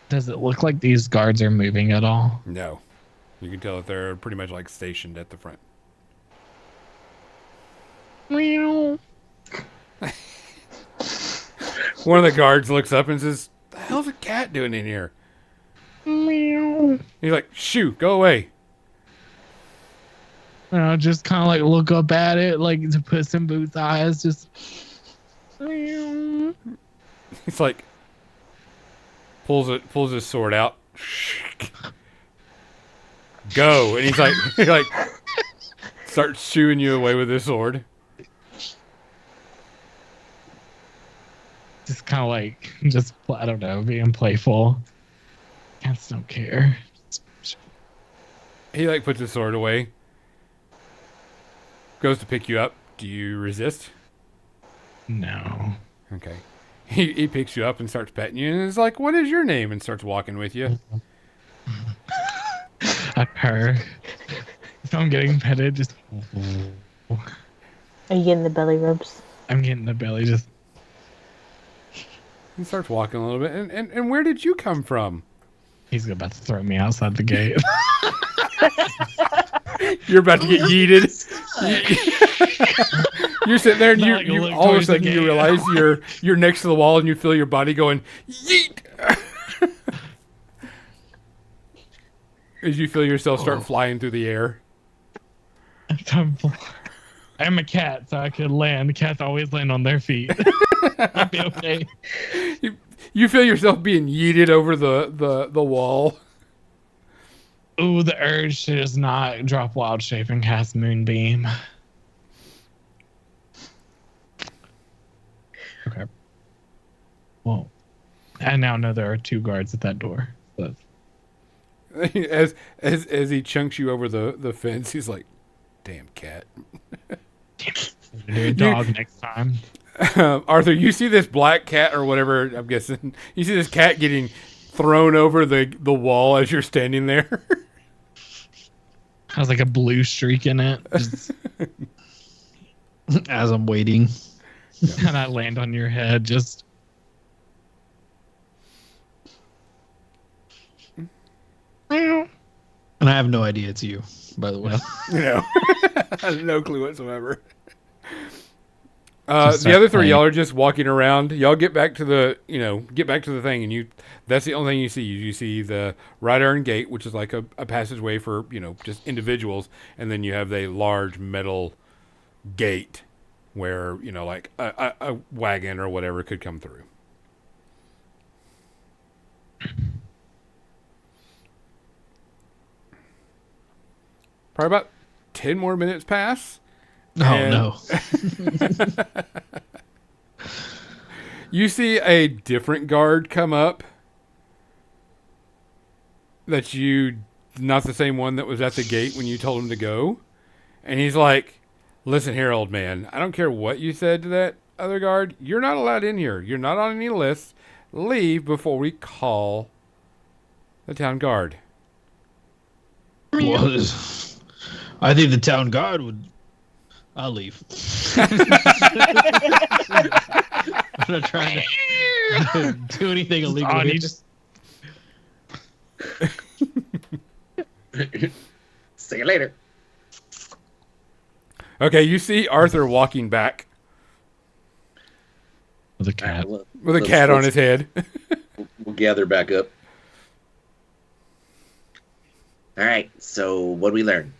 Does it look like these guards are moving at all? No. You can tell that they're pretty much like stationed at the front. Meow. One of the guards looks up and says, "The hell's a cat doing in here?" Meow. He's like, "Shoo, go away." Just kind of like look up at it, like to put some boots eyes. Just. Meow. He's like, pulls his sword out. Go, and he like starts shooing you away with his sword. Just kind of like, I don't know, being playful. Cats don't care. He like puts his sword away. Goes to pick you up. Do you resist? No. Okay. He picks you up and starts petting you and is like, "What is your name?" and starts walking with you. I purr. If I'm getting petted, just. Are you getting the belly rubs? I'm getting the belly just. He starts walking a little bit. And where did you come from? He's about to throw me outside the gate. You're about to get yeeted. You're sitting there and Not like you look all of a towards the sudden you gate. realize you're next to the wall and you feel your body going yeet as you feel yourself start flying through the air. I'm a cat, so I could land. Cats always land on their feet. I'll be okay. You feel yourself being yeeted over the wall. Ooh, the urge to just not drop wild shape and cast Moonbeam. Okay. Well, I now know there are 2 guards at that door. So As he chunks you over the fence, he's like, "Damn cat." do a dog next time. Arthur, you see this black cat or whatever, I'm guessing. You see this cat getting thrown over the wall as you're standing there. Has like a blue streak in it. Just, As I'm waiting. and I land on your head. Just And I have no idea it's you, by the way. You know, I have no clue whatsoever. Just The other three playing. y'all are just walking around. Y'all get back to the thing, and that's the only thing you see. You see the right iron gate, which is like a passageway for, just individuals, and then you have a large metal gate where, like a wagon or whatever could come through. Probably about 10 more minutes pass. Oh, no. You see a different guard come up. Not the same one that was at the gate when you told him to go. And he's like, listen here, old man. I don't care what you said to that other guard. You're not allowed in here. You're not on any list. Leave before we call the town guard. Well, I think the town guard would. I'll leave. I'm not trying to do anything illegal. on. here. You just See you later. Okay, you see Arthur walking back with a cat. with a cat on his head. We'll gather back up. All right. So what do we learn?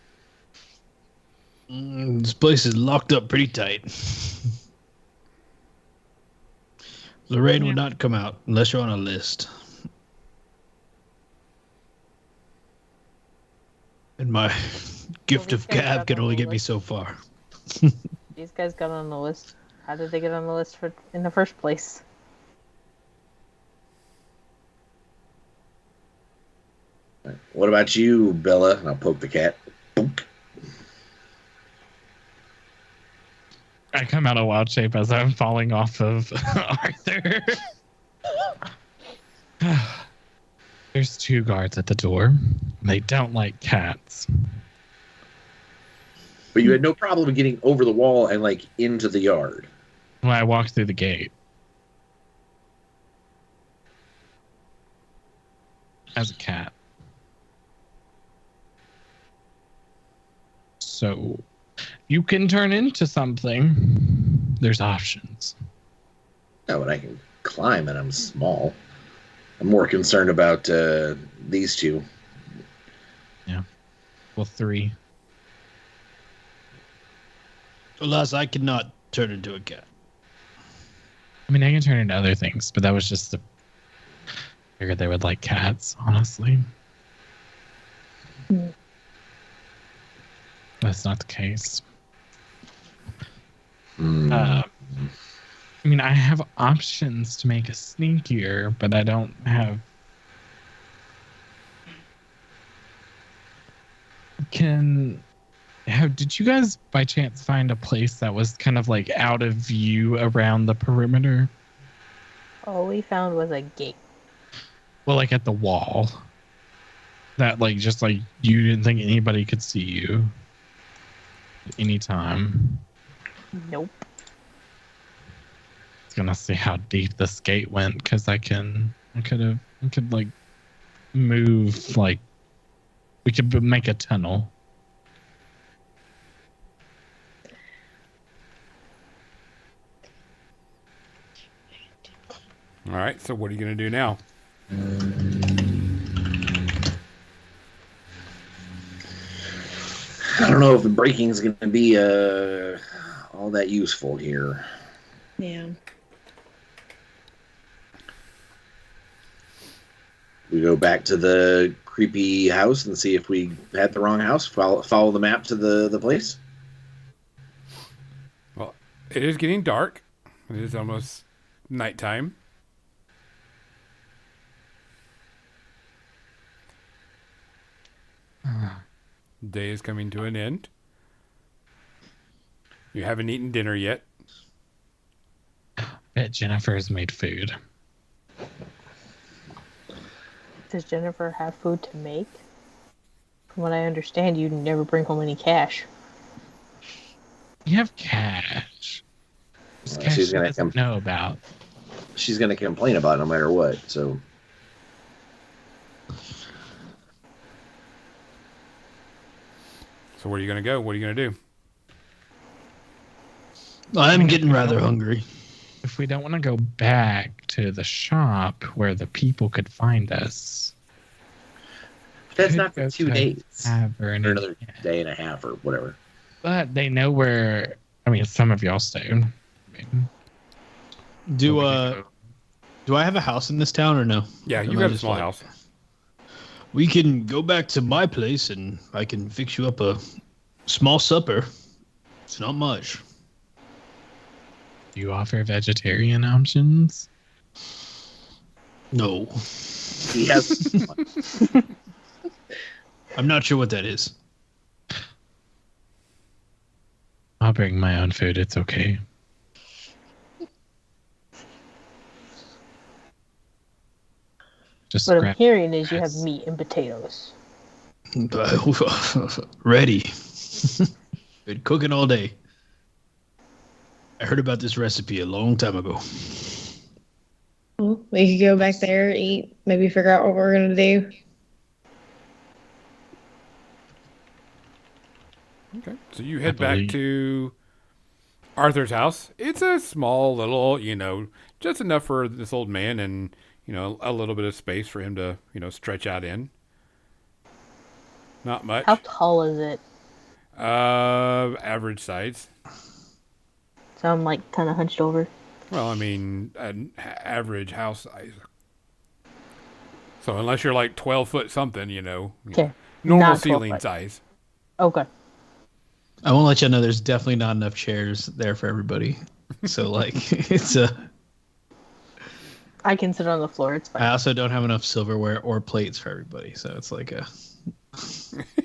This place is locked up pretty tight. Lorraine will not come out unless you're on a list. And my gift of gab can only get me so far. These guys got on the list. How did they get on the list in the first place? What about you, Bella? And I'll poke the cat. Boink. I come out of wild shape as I'm falling off of Arthur. There's 2 guards at the door. They don't like cats. But you had no problem getting over the wall and like into the yard. When I walk through the gate. As a cat. So you can turn into something. There's options. No, but I can climb and I'm small. I'm more concerned about these two. Well, 3. Alas, I cannot turn into a cat. I mean, I can turn into other things, but that was just the. Figured they would like cats, honestly. That's not the case. I mean, I have options to make us sneakier, but I don't have. Did you guys by chance find a place that was kind of like out of view around the perimeter? All we found was a gate. Well, like at the wall. That like just like you didn't think anybody could see you at any time. Nope. It's gonna see how deep this gate went because I could like move like we could make a tunnel. All right, so what are you going to do now? I don't know if the breaking is going to be all that useful here. Yeah. We go back to the creepy house and see if we had the wrong house. Follow the map to the place. Well, it is getting dark. It is almost nighttime. Day is coming to an end. You haven't eaten dinner yet. Bet Jennifer's made food. Does Jennifer have food to make? From what I understand, you never bring home any cash. You have cash. This Well, cash she's she gonna doesn't know about. She's gonna complain about it no matter what. So So where are you going to go? What are you going to do? I'm getting rather hungry. If we don't want to go back to the shop where the people could find us, that's could not for go 2 to a days tavern or another again. day and a half or whatever. But they know where. I mean, some of y'all stay. I mean, Do we could go- do I have a house in this town or no? Yeah, Am you I got a just small like- house. We can go back to my place and I can fix you up a small supper. It's not much. Do you offer vegetarian options? No. He has. I'm not sure what that is. I'll bring my own food. It's okay. Just What I'm grab. hearing is you have grass. meat and potatoes. Ready. Been cooking all day. I heard about this recipe a long time ago. Well, we could go back there, eat, maybe figure out what we're gonna do. Okay. So you head back believe- to Arthur's house. It's a small little, just enough for this old man and, a little bit of space for him to, stretch out in. Not much. How tall is it? Average size. So I'm like kind of hunched over. Well, I mean, an average house size. So unless you're like 12 foot something, Okay. normal Not 12 ceiling foot. size. Okay. I won't let you know there's definitely not enough chairs there for everybody. So like it's a I can sit on the floor. It's fine. I also don't have enough silverware or plates for everybody. So it's like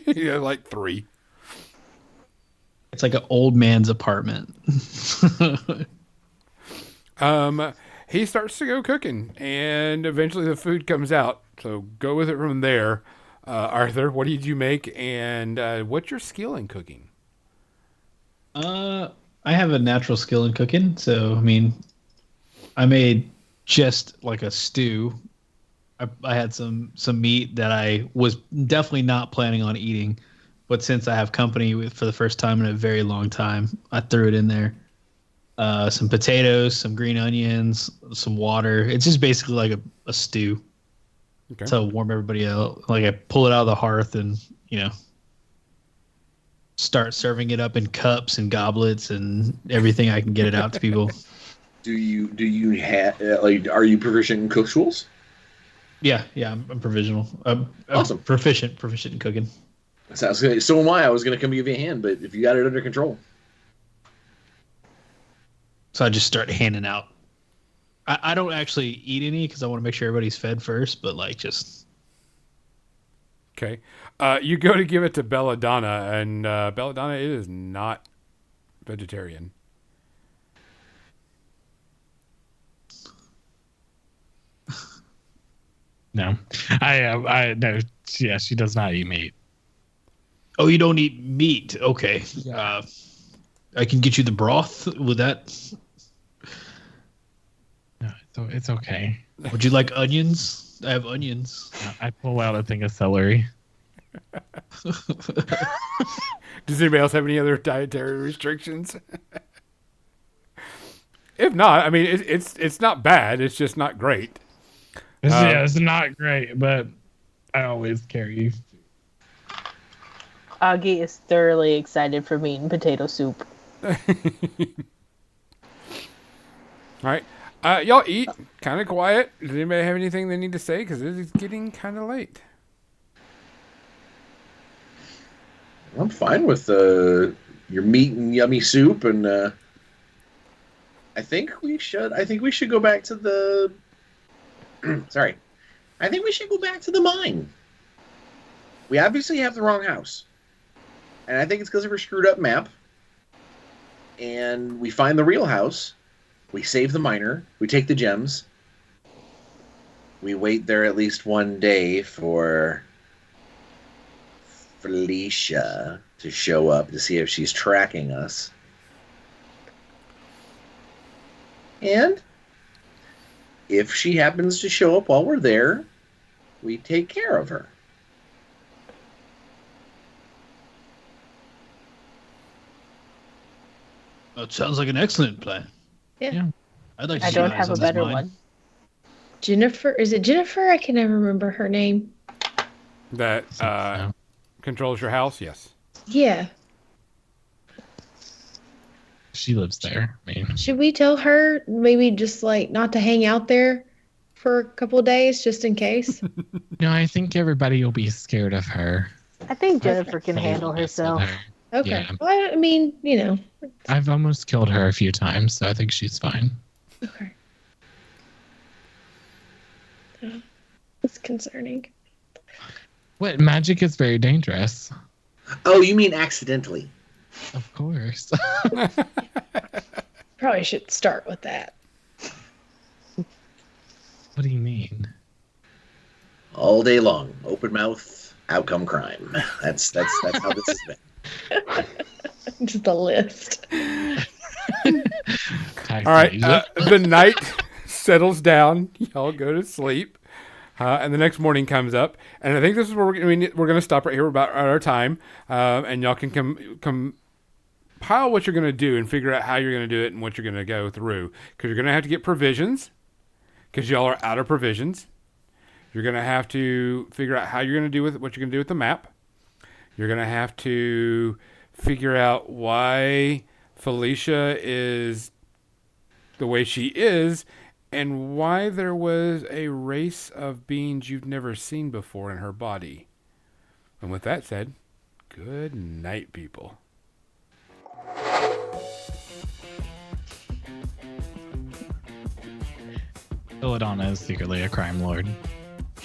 Yeah, like 3. it's like an old man's apartment. He starts to go cooking, and eventually the food comes out. So go with it from there. Arthur, what did you make, and what's your skill in cooking? I have a natural skill in cooking, so I mean, I made just like a stew. I had some meat that I was definitely not planning on eating, but since I have company for the first time in a very long time, I threw it in there. Some potatoes, some green onions, some water. It's just basically like a stew Okay. to warm everybody out. Like I pull it out of the hearth and start serving it up in cups and goblets and everything I can get it out to people. Do you have are you proficient in cook tools? Yeah, I'm provisional. I'm Awesome. proficient in cooking. Sounds good. So am I. I was going to come give you a hand, but if you got it under control. So I just start handing out. I don't actually eat any because I want to make sure everybody's fed first, but like just Okay. You go to give it to Belladonna, and Belladonna, it is not vegetarian. No, I no. Yeah, she does not eat meat. oh, you don't eat meat. Okay. Yeah. I can get you the broth with that. No, it's okay. Would you like onions? I have onions. I pull out a thing of celery. Does anybody else have any other dietary restrictions? If not, I mean, it's not bad. It's just not great. Yeah, it's not great, but I always carry. Augie is thoroughly excited for meat and potato soup. All right. Y'all eat. Kind of quiet. Does anybody have anything they need to say? Because it is getting kind of late. I'm fine with your meat and yummy soup, and I think we should go back to the. Sorry, I think we should go back to the mine. We obviously have the wrong house, and I think it's because of our screwed up map. And we find the real house, We save the miner. We take the gems. We wait there at least one day for Felicia to show up to see if she's tracking us. And if she happens to show up while we're there, we take care of her. That sounds like an excellent plan. Yeah. I'd like to I see don't eyes have a on this better mine. one. Jennifer, is it Jennifer? I can never remember her name. That So, controls your house? Yes. Yeah. she lives there. I mean, Should we tell her maybe just like not to hang out there for a couple of days just in case? no, I think everybody will be scared of her. I think Jennifer can Everybody handle will mess with herself. her. Okay. Yeah. Well, I mean, I've almost killed her a few times, so I think she's fine. Okay. It's concerning. What? Magic is very dangerous. Oh, you mean accidentally? Of course. Probably should start with that. What do you mean? All day long, open mouth, outcome crime. That's how this has been. Just a list. Tax All right. evasion. The night settles down. Y'all go to sleep. And the next morning comes up. And I think this is where we're going to stop right here. We're about at our time. And y'all can compile what you're going to do and figure out how you're going to do it and what you're going to go through. Because you're going to have to get provisions. Because y'all are out of provisions. You're going to have to figure out how you're going to do with what you're going to do with the map. You're going to have to figure out why Felicia is the way she is and why there was a race of beings you've never seen before in her body. And with that said, good night, people. Belladonna is secretly a crime lord.